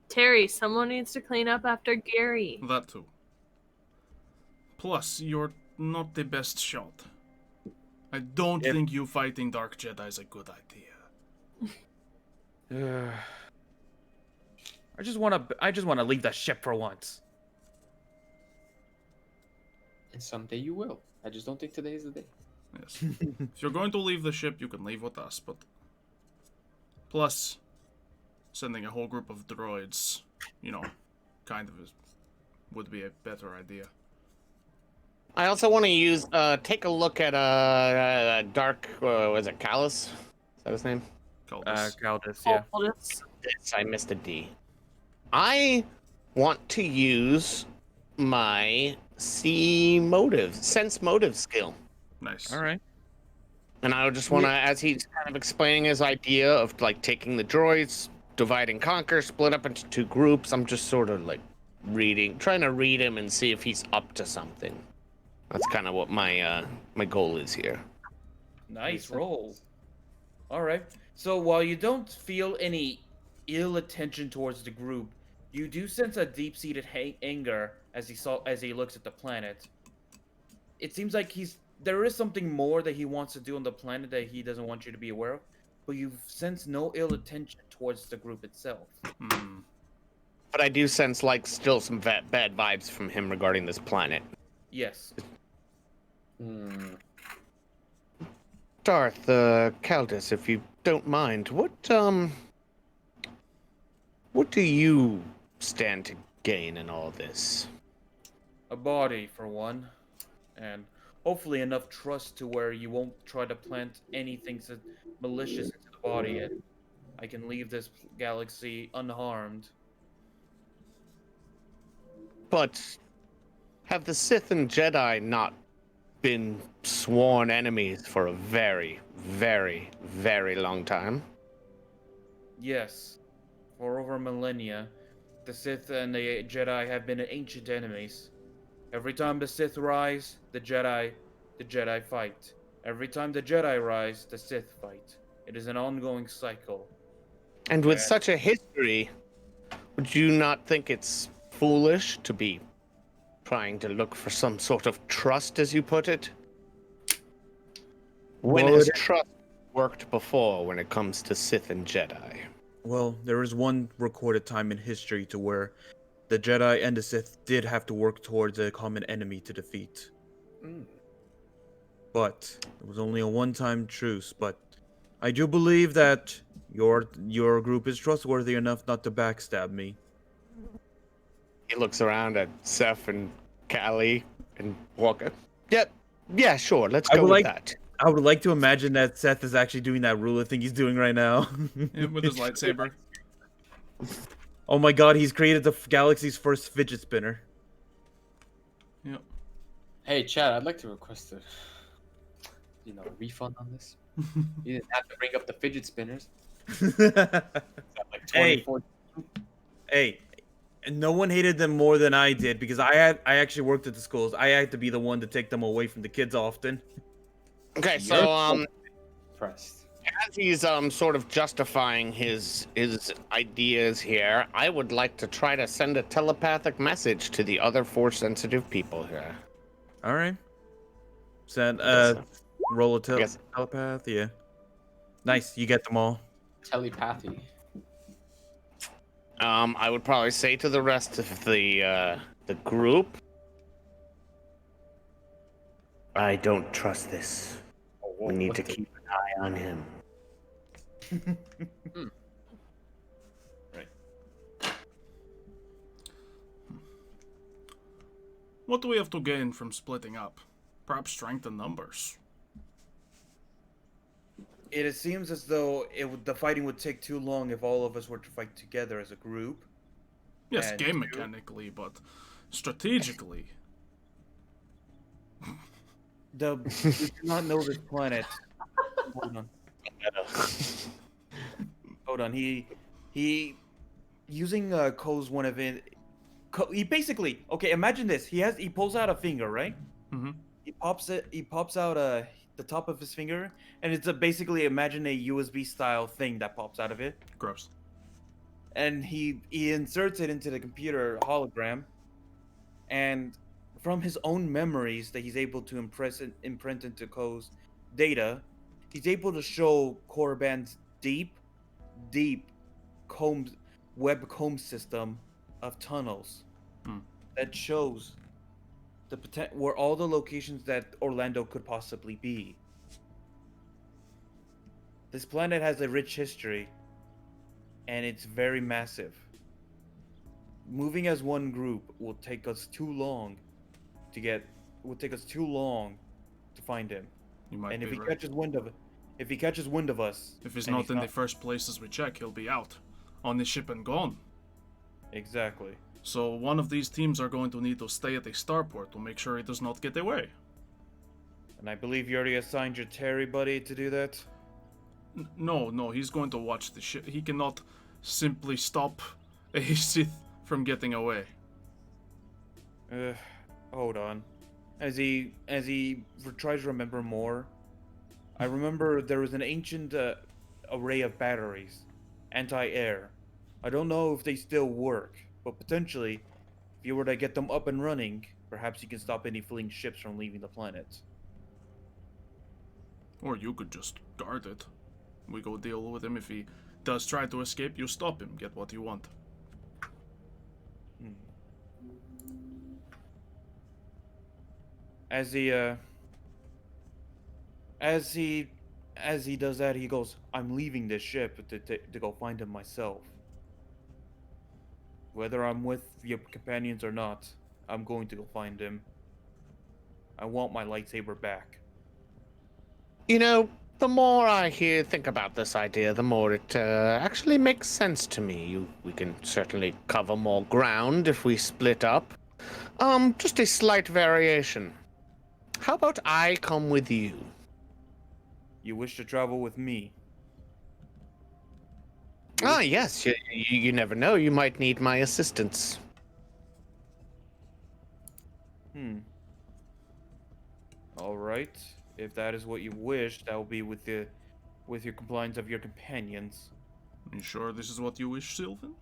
D: Terry, someone needs to clean up after Gary.
B: That too. Plus, you're not the best shot. I don't think you fighting Dark Jedi is a good idea.
E: I just wanna leave the ship for once.
A: And someday you will. I just don't think today is the day.
B: Yes. If you're going to leave the ship, you can leave with us, but... Plus, sending a whole group of droids, would be a better idea.
C: I also want to take a look at Dark. Was it Callus? Is that his name?
E: Caldus, yeah.
C: Yes, I missed a D. I want to use my sense motive skill.
B: Nice.
E: All right.
C: And I just want to, as he's kind of explaining his idea of like taking the droids, divide and conquer, split up into two groups. I'm just sort of like trying to read him and see if he's up to something. That's kind of what my goal is here.
E: Nice roll. All right. So while you don't feel any ill attention towards the group, you do sense a deep-seated anger as he looks at the planet. It seems like there is something more that he wants to do on the planet that he doesn't want you to be aware of, but you sense no ill intention towards the group itself.
C: But I do sense like still some bad vibes from him regarding this planet.
E: Yes.
C: Darth, Caldus, if you don't mind, what do you stand to gain in all this?
E: A body, for one, and hopefully enough trust to where you won't try to plant anything malicious into the body, and I can leave this galaxy unharmed.
C: But have the Sith and Jedi not been sworn enemies for a very, very, very long time?
E: Yes. For over millennia, the Sith and the Jedi have been ancient enemies. Every time the Sith rise, the Jedi fight. Every time the Jedi rise, the Sith fight. It is an ongoing cycle.
C: And with such a history, would you not think it's foolish to be trying to look for some sort of trust, as you put it? When has trust worked before when it comes to Sith and Jedi?
E: Well, there is one recorded time in history to where the Jedi and the Sith did have to work towards a common enemy to defeat. But it was only a one-time truce, but I do believe that your group is trustworthy enough not to backstab me.
C: He looks around at Ceph and Callie and Walker. Yep. Yeah, sure. Let's go with that.
E: I would like to imagine that Seth is actually doing that ruler thing he's doing right now.
B: Yeah, with his lightsaber.
E: Oh my god, he's created the galaxy's first fidget spinner.
B: Yep.
A: Hey, Chad, I'd like to request a refund on this. You didn't have to bring up the fidget spinners. Like
E: Hey.
A: 24.
E: Hey, no one hated them more than I did because I actually worked at the schools. I had to be the one to take them away from the kids often.
C: Okay,
A: You're
C: so
A: impressed.
C: as he's sort of justifying his ideas here, I would like to try to send a telepathic message to the other Force-sensitive people here.
E: All right. Send roll a telepath. Yeah. Nice, you get them all.
A: Telepathy.
C: I would probably say to the rest of the group, I don't trust this. We need to keep an eye on him.
A: Right.
B: What do we have to gain from splitting up? Perhaps strength in numbers.
E: It seems as though the fighting would take too long if all of us were to fight together as a group.
B: Yes,
E: And
B: game mechanically, but strategically.
E: We do not know this planet. Hold on. Hold on. He using Ko's one of it. He basically imagine this. He pulls out a finger, right?
B: Mm-hmm.
E: He pops out the top of his finger, and it's basically imagine a USB style thing that pops out of it.
B: Gross.
E: And he inserts it into the computer hologram, and from his own memories that he's able to imprint into Ko's data, he's able to show Korriban's deep web comb system of tunnels that shows where all the locations that Orlando could possibly be. This planet has a rich history, and it's very massive. Moving as one group will take us too long to find him.
B: You might
E: And
B: be
E: if he
B: right.
E: catches wind of us,
B: If he's
E: and
B: not in the first places we check, he'll be out on the ship and gone.
E: Exactly.
B: So one of these teams are going to need to stay at the starport to make sure he does not get away.
E: And I believe you already assigned your Terry buddy to do that.
B: No, he's going to watch the ship. He cannot simply stop a Sith from getting away.
E: Hold on. As he tries to remember more, I remember there was an ancient array of batteries, anti-air. I don't know if they still work, but potentially, if you were to get them up and running, perhaps you can stop any fleeing ships from leaving the planet.
B: Or you could just guard it. We go deal with him. If he does try to escape, you stop him. Get what you want.
E: As he does that, he goes, "I'm leaving this ship to go find him myself. Whether I'm with your companions or not, I'm going to go find him. I want my lightsaber back."
C: You know, the more I think about this idea, the more it actually makes sense to me. We can certainly cover more ground if we split up. Just a slight variation. How about I come with you?
E: You wish to travel with me?
C: Ah, yes. You never know. You might need my assistance.
E: All right. If that is what you wish, that will be with your compliance of your companions.
B: You sure this is what you wish, Sylvn?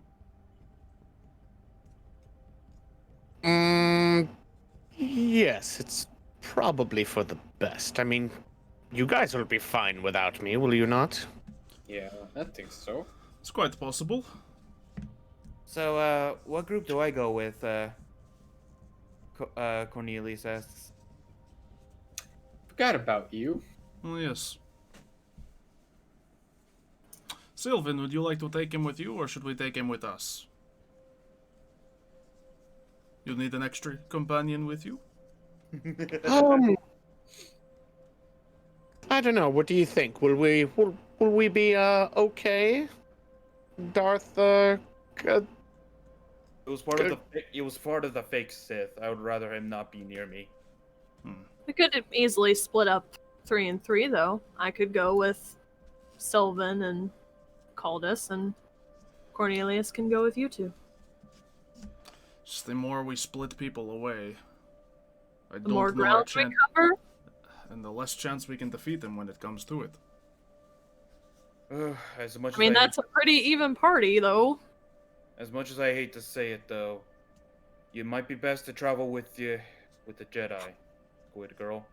C: Yes, it's probably for the best. I mean, you guys will be fine without me, will you not?
A: Yeah, I think so.
B: It's quite possible.
E: So, what group do I go with? Cornelius asks.
A: Forgot about you.
B: Oh, yes. Sylvn, would you like to take him with you, or should we take him with us? You need an extra companion with you?
C: I don't know. What do you think? Will we be okay? Darth
E: It was part of the fake Sith. I would rather him not be near me.
D: We could easily split up 3 and 3, though. I could go with Sylvn and Caldas, and Cornelius can go with you two.
B: Just the more we split people away,
D: The more ground we cover?
B: and the less chance we can defeat them when it comes to it.
E: As much
D: I mean, that's a pretty even party, though.
E: As much as I hate to say it, though, you might be best to travel with the Jedi, good girl.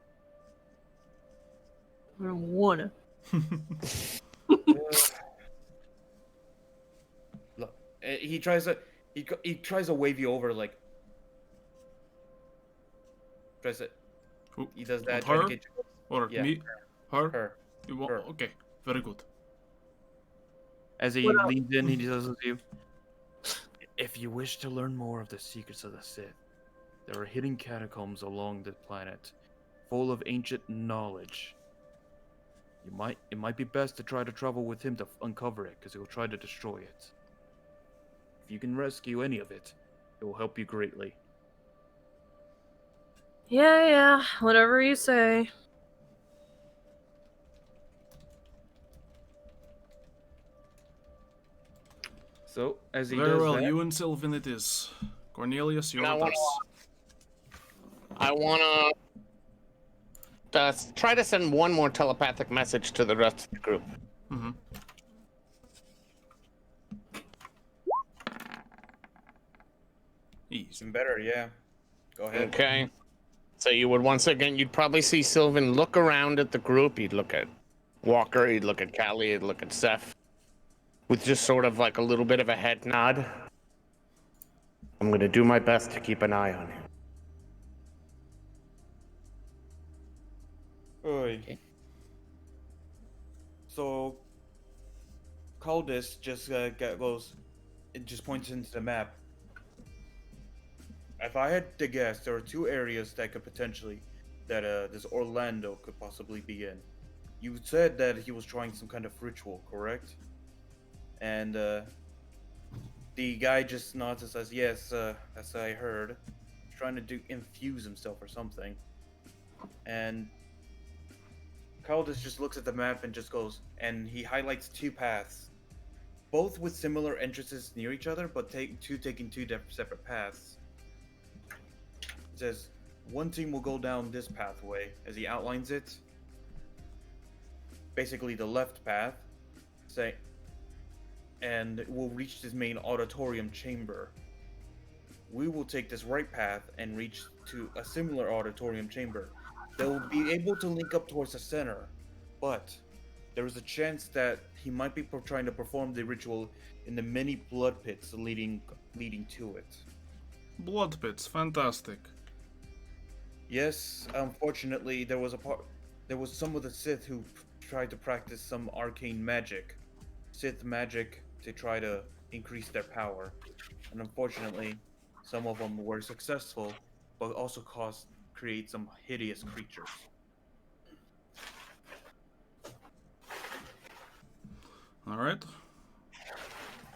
D: I don't wanna.
E: Look, he tries to wave you over, like he does that.
B: Her?
E: To get you.
B: Or
E: Yeah,
B: me? Her?
E: Her. Her.
B: Okay, very good.
E: As he leans in, he says to you, "If you wish to learn more of the secrets of the Sith, there are hidden catacombs along the planet, full of ancient knowledge. It might be best to try to travel with him to uncover it, because he will try to destroy it. If you can rescue any of it, it will help you greatly."
D: Yeah, whatever you say.
E: So, as he
B: Very
E: does
B: well,
E: that,
B: you and Sylvn it is. Cornelius, you're
C: And
B: with us.
C: I wanna try to send one more telepathic message to the rest of the group.
B: Mm-hmm. Easy.
E: Even better, yeah. Go ahead.
C: Okay. So you would you'd probably see Sylvn look around at the group. You'd look at Walker, you'd look at Callie, you'd look at Ceph, with just sort of like a little bit of a head nod. I'm gonna do my best to keep an eye on him.
E: Okay. So, Caldas just it just points into the map. If I had to guess, there are 2 areas that could potentially, this Orlando could possibly be in. You said that he was trying some kind of ritual, correct? And the guy just nods and says, "Yes, that's what I heard. He's trying to infuse himself or something." And Caldas just looks at the map and just goes, and he highlights 2 paths, both with similar entrances near each other, but taking 2 separate paths. It says, one team will go down this pathway, as he outlines it. Basically the left path, and we'll reach this main auditorium chamber. We will take this right path and reach to a similar auditorium chamber. They will be able to link up towards the center, but there is a chance that he might be trying to perform the ritual in the many blood pits leading to it.
B: Blood pits, fantastic.
E: Yes, unfortunately, there was some of the Sith who tried to practice some arcane magic, Sith magic, to try to increase their power, and unfortunately, some of them were successful, but also create some hideous creatures.
B: All right.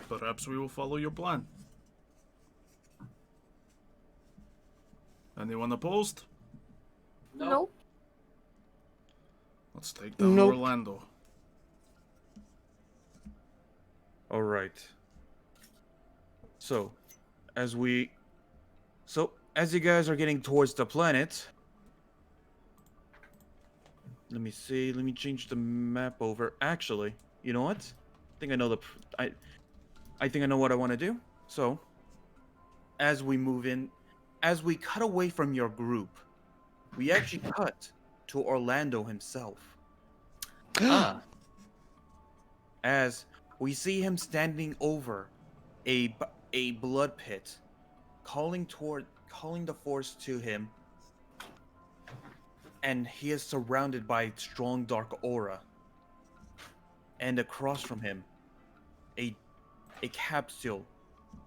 B: Perhaps we will follow your plan. Anyone opposed?
D: Nope.
B: Let's take down
C: Nope.
B: Orlando.
E: All right. So, as you guys are getting towards the planet, let me see. Let me change the map over. Actually, you know what? I think I know I think I know what I want to do. So, as we move in, as we cut away from your group, we actually cut to Orlando himself. As we see him standing over a blood pit, calling the Force to him, and he is surrounded by strong dark aura. And across from him, a capsule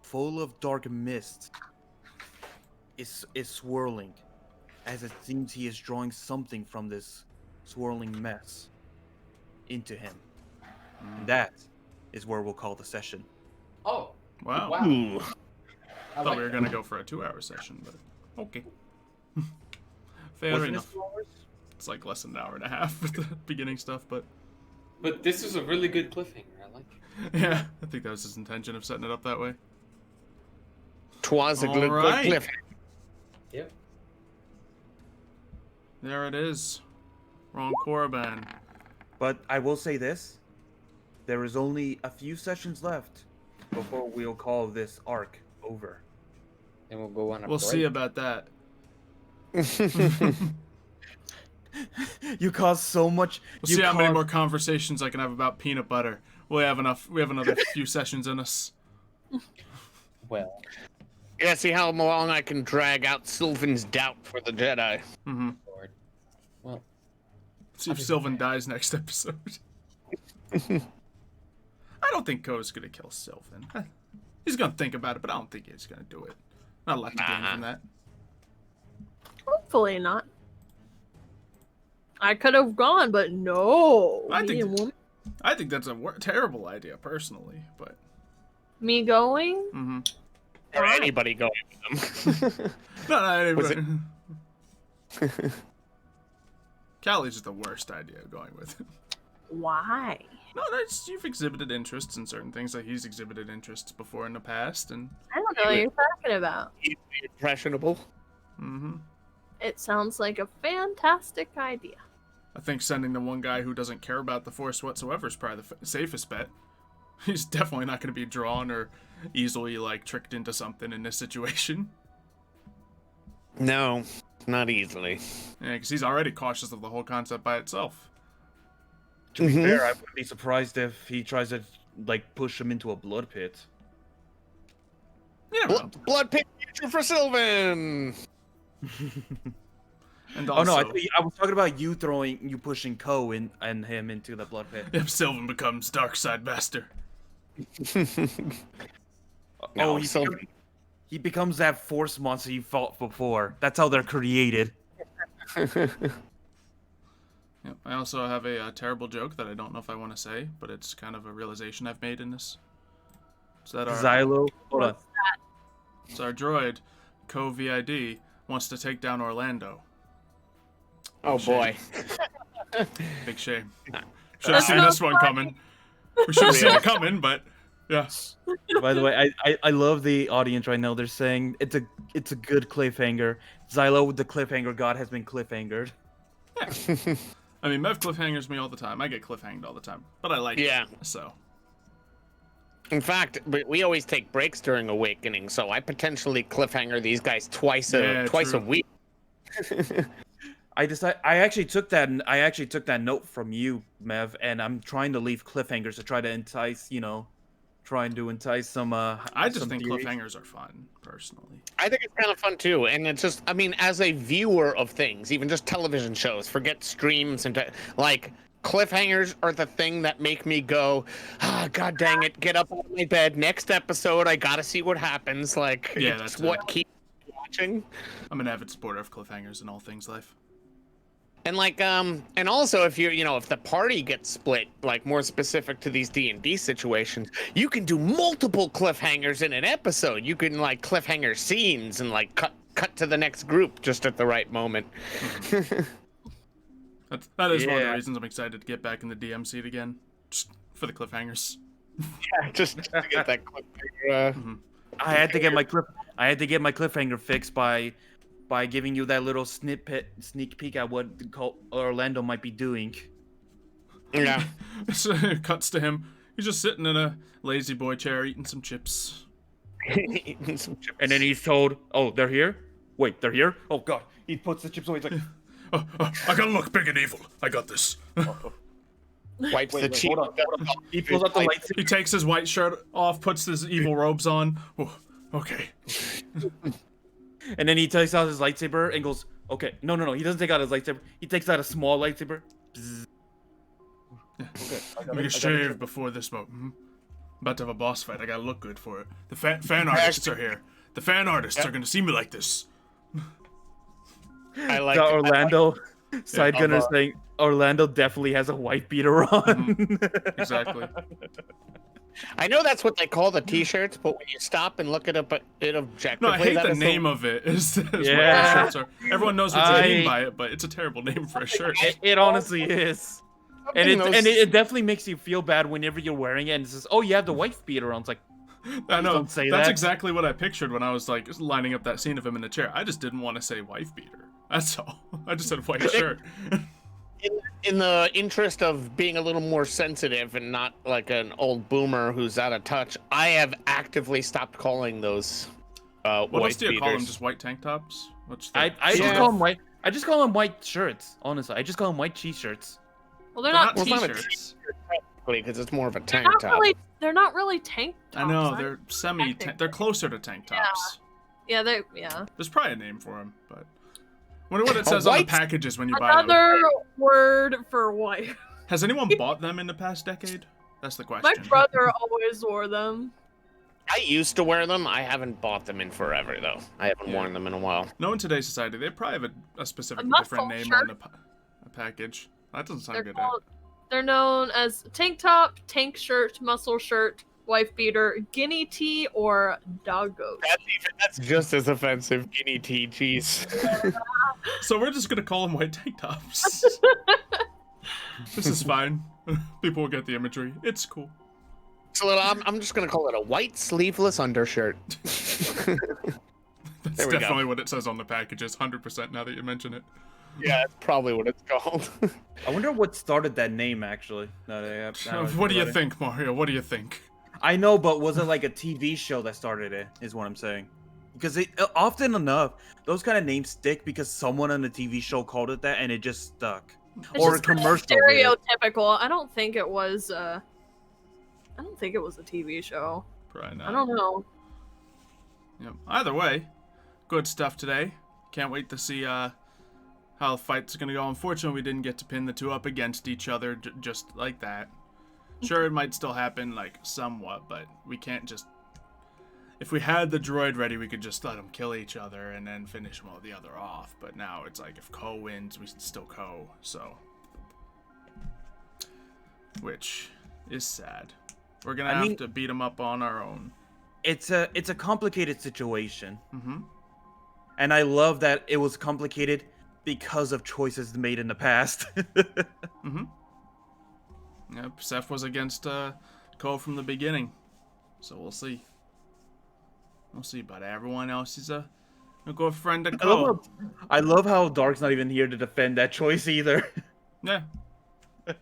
E: full of dark mist is swirling, as it seems he is drawing something from this swirling mess into him. And that is where we'll call the session.
A: Oh,
B: Wow.
A: wow.
B: I thought we were gonna go for a 2-hour session, but okay. Fair
E: Wasn't it
B: enough.
E: 2 hours?
B: It's like less than an hour and a half with the beginning stuff, but
A: this is a really good cliffhanger. I like it.
B: yeah, I think that was his intention of setting it up that way.
C: Twas a good
B: Alright.
C: cliff.
A: Yep.
B: There it is. Wrong Korriban.
E: But I will say this: there is only a few sessions left before we'll call this arc over.
A: And we'll go on a
B: We'll
A: break.
B: see about that.
E: You caused so much.
B: We'll see how many more conversations I can have about peanut butter. We have enough. We have another few sessions in us.
A: Well,
C: Yeah, see how long I can drag out Sylvan's doubt for the Jedi.
B: Mm-hmm.
A: Lord. Well,
B: See if Sylvn dies next episode. I don't think Ko's gonna kill Sylvn. He's gonna think about it, but I don't think he's gonna do it. Not a lot to gain from that.
D: Hopefully not. I could have gone, but no.
B: I
D: Me
B: think-
D: and woman-
B: I think that's a terrible idea, personally. But
D: me going?
B: mm-hmm.
C: Or
D: Why?
C: anybody going with them.
B: No,
C: Was
B: it? Callie's just the worst idea going with him.
D: Why?
B: No, you've exhibited interests in certain things, like he's exhibited interests before in the past, and
D: I don't know what you're talking about.
C: Easily impressionable.
B: mm-hmm.
D: It sounds like a fantastic idea.
B: I think sending the one guy who doesn't care about the Force whatsoever is probably the safest bet. He's definitely not going to be drawn or easily like tricked into something in this situation.
C: No, not easily.
B: Yeah, because he's already cautious of the whole concept by itself.
E: To be fair, I wouldn't be surprised if he tries to like push him into a blood pit.
B: You never know.
C: Blood pit future for Sylvan.
B: And
E: Oh
B: also,
E: no, I was talking about you pushing Ko and him into the blood pit.
B: if Sylvn becomes dark side master.
C: No,
E: he,
C: Sylvan.
E: he becomes that force monster you fought before. That's how they're created.
B: Yep. I also have a terrible joke that I don't know if I want to say, but it's kind of a realization I've made in this. Is that our
E: Xylo, hold on.
B: So our droid, Co-VID, wants to take down Orlando.
C: Oh boy.
B: Big shame. Should have seen this one coming. We should have seen it coming, but yeah.
E: By the way, I love the audience right now. They're saying it's a good cliffhanger. Xylo, the cliffhanger god, has been cliffhangered.
B: I mean, Mev cliffhangers me all the time. I get cliffhanged all the time, but I like
C: Yeah.
B: it. So
C: In fact, we always take breaks during Awakening, so I potentially cliffhanger these guys twice a
B: true.
C: week.
E: I actually took that note from you, Mev, and I'm trying to leave cliffhangers to try to entice some.
B: I just
E: some
B: think
E: theories.
B: cliffhangers are fun, personally.
C: I think it's kind of fun too, and it's just, I mean, as a viewer of things, even just television shows, forget streams and like cliffhangers are the thing that make me go, god dang it, get up out of my bed. Next episode, I gotta see what happens. Like,
B: Yeah,
C: it's
B: that's
C: what
B: it.
C: keeps me watching.
B: I'm an avid supporter of cliffhangers in all things life.
C: And like, and also if if the party gets split, like more specific to these D&D situations, you can do multiple cliffhangers in an episode. You can like cliffhanger scenes and like cut to the next group just at the right moment.
B: That is one of the
E: Yeah.
B: reasons I'm excited to get back in the DM seat again, just for the cliffhangers.
C: Yeah, just to get that cliffhanger.
E: I had to get my cliffhanger fixed by giving you that little sneak peek at what Orlando might be doing.
C: Yeah.
B: So it cuts to him. He's just sitting in a lazy boy chair eating some chips.
C: Eating some chips.
E: And then he's told, "Oh, they're here. Wait, they're here. Oh God!" He puts the chips away. He's like,
B: Oh, I gotta look big and evil. I got this.
C: Wipes the cheek.
E: hold on. He pulls up the lightsaber.
B: He takes his white shirt off, puts his evil robes on. Oh, okay.
E: And then he takes out his lightsaber and goes, "Okay, no. He doesn't take out his lightsaber. He takes out a small lightsaber." Bzzz. Okay,
B: I'm gonna shave before this moment. About to have a boss fight. I gotta look good for it. The fan artists are here. The fan artists are gonna see me like this.
C: I like
E: Got Orlando side gunner saying Orlando definitely has a white beater on.
B: Exactly.
C: I know that's what they call the T-shirts, but when you stop and look at it objectively,
B: No, I hate
C: that
B: the
C: is
B: name of it. Is what the
E: Yeah.
B: shirts are. Everyone knows what you mean by it, but it's a terrible name for a shirt.
E: It honestly is. And it definitely makes you feel bad whenever you're wearing it and it says, "Oh, you have the wife beater on." It's like,
B: I know.
E: don't say
B: That's
E: that.
B: exactly what I pictured when I was like lining up that scene of him in the chair. I just didn't want to say wife beater. That's all. I just said white shirt.
C: in the interest of being a little more sensitive and not like an old boomer who's out of touch, I have actively stopped calling those
B: What
C: wife
B: else do you call them?
C: beaters.
B: Just white tank tops? What's the...
E: I just
C: Yeah.
E: call them white. I just call them white shirts. Honestly, I just call them white t-shirts.
D: Well, they're
B: They're
D: not.
B: not
C: Well, it's not a
B: t-shirts.
C: because it's more of a
D: They're
C: tank
D: not
C: top.
D: really. They're not really tank tops.
B: I know,
D: I-
B: they're semi... They're closer to tank tops.
D: Yeah, they. Yeah.
B: There's probably a name for them, but... Wonder what it says on the
C: white-
B: packages when you buy them.
D: Another word for wife.
B: Has anyone bought them in the past decade? That's the question.
D: My brother always wore them.
C: I used to wear them. I haven't bought them in forever though. I haven't
B: Yeah.
C: worn them in a while.
B: No, in today's society, they probably have a specific
D: muscle
B: different name
D: shirt.
B: on the a package. That doesn't sound
D: They're
B: good.
D: called. They're known as tank top, tank shirt, muscle shirt, wife beater, guinea tee, or doggo.
C: That's just as offensive. Guinea tea, jeez.
B: So we're just gonna call them white tank tops. This is fine. People will get the imagery. It's cool.
C: So I'm just gonna call it a white sleeveless undershirt.
B: That's
C: There we go.
B: definitely what it says on the packages. 100% now that you mention it.
C: Yeah, that's probably what it's called.
E: I wonder what started that name actually. No,
B: What do you think, Mario? What do you think?
E: I know, but was it like a TV show that started it? Is what I'm saying. Because often enough, those kind of names stick because someone on the TV show called it that, and it just stuck.
D: It's
E: Or a
D: just kinda
E: commercial. did it.
D: stereotypical. I don't think it was. I don't think it was a TV show.
B: Probably not.
D: I don't know.
B: Yep. Either way, good stuff today. Can't wait to see how the fight's gonna go. Unfortunately, we didn't get to pin the two up against each other just like that. Sure, it might still happen, like, somewhat, but we can't just... If we had the droid ready, we could just let them kill each other and then finish one or the other off. But now it's like, if Ko wins, we still Ko, so... Which is sad. We're gonna have to beat them up on our own.
E: It's a complicated situation.
B: Mm-hmm.
E: And I love that it was complicated because of choices made in the past.
B: Mm-hmm. Yep, Ceph was against Ko from the beginning. So we'll see. We'll see, but everyone else is a good friend of Ko.
E: I love how Dark's not even here to defend that choice either.
B: Yeah. It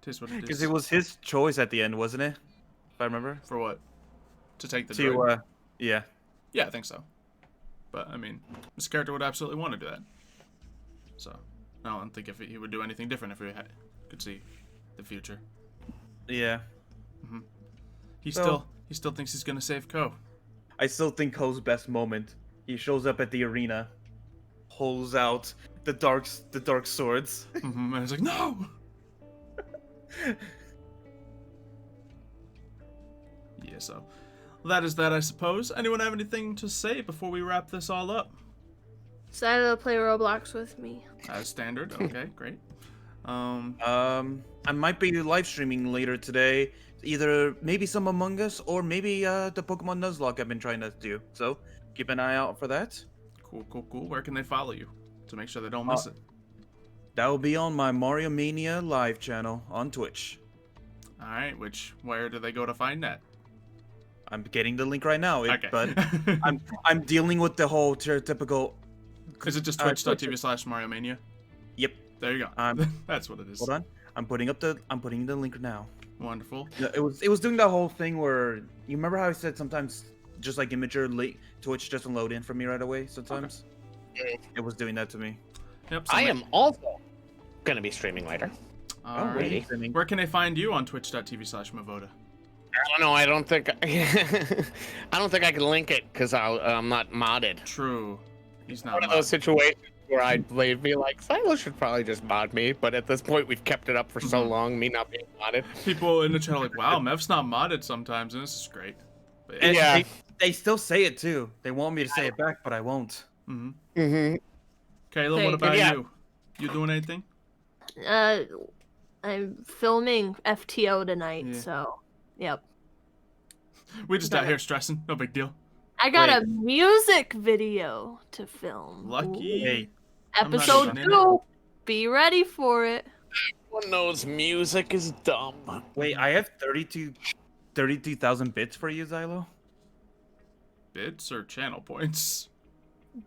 B: is what it is.
E: Because it was his choice at the end, wasn't it? If I remember.
B: For what? To take the droid?
E: Yeah.
B: Yeah, I think so. But, I mean, this character would absolutely want to do that. So, I don't think if he would do anything different if he could see the future.
E: Yeah.
B: Mm-hmm. He
E: So-
B: still thinks he's gonna save Ko.
E: I still think Ko's best moment. He shows up at the arena, holds out the dark swords.
B: Mm-hmm. And he's like, no! Yeah, so that is that, I suppose. Anyone have anything to say before we wrap this all up?
F: Decided to play Roblox with me.
B: As standard. Okay, great.
E: I might be live streaming later today. Either maybe some Among Us or maybe the Pokemon Nuzlocke I've been trying to do. So keep an eye out for that.
B: Cool. Where can they follow you to make sure they don't miss it?
E: That will be on my MarioMania live channel on Twitch.
B: All right. Where do they go to find that?
E: I'm getting the link right now,
B: Okay.
E: but I'm dealing with the whole typical.
B: Is it just twitch.tv/MarioMania?
E: Yep.
B: There you go. That's what it is.
E: Hold on. I'm putting the link now.
B: Wonderful.
E: Yeah, it was doing that whole thing where you remember how I said sometimes just like Imager late Twitch doesn't load in for me right away sometimes.
C: Okay.
E: It was doing that to me.
B: Yep.
C: I am also gonna be streaming later.
B: All
E: what are
B: right.
E: you sending?
B: Where can they find you on twitch.tv/Mevoda?
C: I don't know. I don't think I can link it because I'm not modded.
B: True. He's not.
C: One of those situations where I'd be like, Silo should probably just mod me, but at this point we've kept it up for so long, me not being modded.
B: People in the channel are like, wow, Mev's not modded sometimes, and this is great. But,
E: And
C: Yeah.
E: they still say it too. They want me to say it back, but I won't.
B: Mm-hmm.
C: Mm-hmm.
B: Kayla,
F: Hey,
B: what about
C: yeah.
B: you? You doing anything?
D: I'm filming FTO tonight,
B: Yeah.
D: so yep.
B: We just out here stressing. No big deal.
D: I got
E: Wait.
D: a music video to film.
B: Lucky.
E: Wait.
B: I'm not
D: Episode
B: even in
D: 2. Be ready for it.
C: Everyone knows music is dumb.
E: Wait, I have 32,000 bits for you, Xylo.
B: Bits or channel points?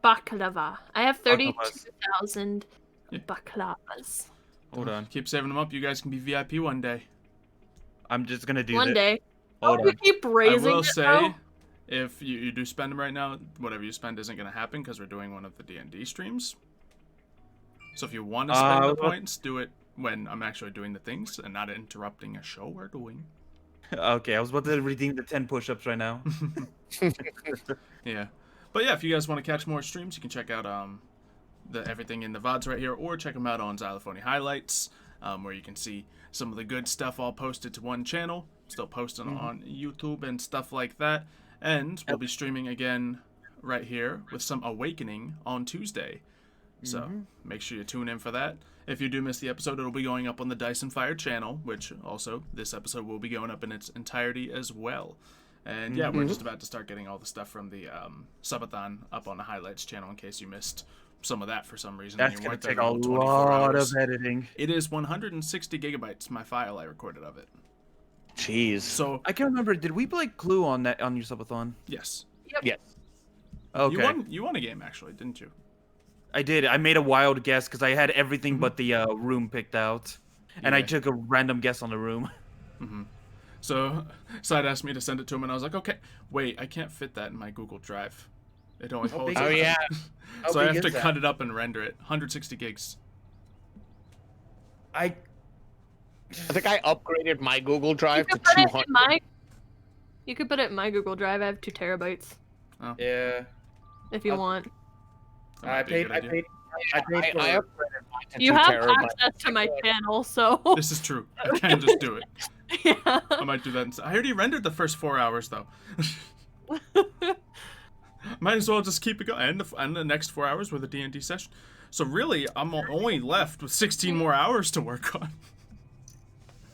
D: Baklava. I have
E: Baklavas.
D: 32,000
B: Yeah.
D: baklavas.
E: Hold on.
B: Keep saving them up. You guys can be VIP one day.
E: I'm just gonna do
D: One
E: this.
D: day.
E: Hold
D: Oh, we
E: on.
D: keep raising
B: I will
D: it,
B: say,
D: though.
B: if you do spend them right now, whatever you spend isn't going to happen because we're doing one of the DnD streams. So if you want to spend the points, do it when I'm actually doing the things and not interrupting a show we're doing.
E: Okay, I was about to redeem the 10 push-ups right now.
B: Yeah. But yeah, if you guys want to catch more streams, you can check out everything in the VODs right here, or check them out on Xylophoney Highlights, where you can see some of the good stuff all posted to one channel. Still posting on YouTube and stuff like that. And we'll be streaming again right here with some Awakening on Tuesday. So make sure you tune in for that. If you do miss the episode, it'll be going up on the Dice and Fire channel, which also this episode will be going up in its entirety as well. And yeah, we're just about to start getting all the stuff from the subathon up on the Highlights channel in case you missed some of that for some reason.
E: That's
B: and you
E: gonna
B: weren't there
E: take
B: the
E: a
B: whole 24
E: lot
B: hours.
E: of editing.
B: It is 160 gigabytes, my file I recorded of it.
C: Jeez.
B: So,
E: I can't remember. Did we play Clue on your subathon?
B: yes.
C: Yes.
E: Okay.
B: You won a game, actually, didn't you?
E: I did. I made a wild guess because I had everything but the room picked out, and I
B: Yeah.
E: took a random guess on the room.
B: So, Side asked me to send it to him, and I was like, okay, wait, I can't fit that in my Google Drive. It only holds
E: big
C: Oh,
B: it.
C: yeah.
E: How
B: So I
E: big
B: have to
E: is that?
B: cut it up and render it. 160 gigs.
E: I
C: think I upgraded my Google
D: You
C: Drive to
D: could put it
C: 200.
D: in my. You could put it in my Google Drive. I have 2 terabytes
E: yeah.
D: if you want.
B: That might be a good idea.
C: I upgraded mine to
D: You
C: 2
D: have
C: terabytes.
D: access to my channel, so
B: This is true. I can just do it.
D: yeah.
B: I might do that. I already rendered the first 4 hours, though. Might as well just keep it going. And the next 4 hours with a D&D session. So really, I'm only left with 16 more hours to work on.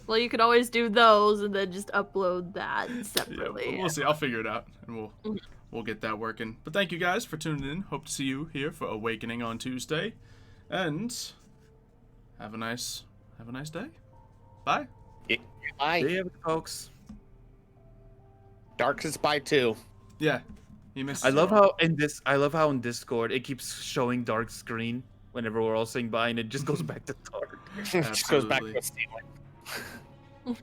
D: Well, you could always do those and then just upload that
B: Yeah,
D: separately.
B: we'll see. I'll figure it out, and we'll get that working. But thank you guys for tuning in. Hope to see you here for Awakening on Tuesday, and have a nice day. Bye.
C: Bye.
E: See you, folks.
C: Dark is by 2.
B: Yeah, you missed.
E: I love how in Discord it keeps showing dark screen whenever we're all saying bye, and it just goes back to dark.
C: Just goes back to
B: Absolutely.
C: the ceiling.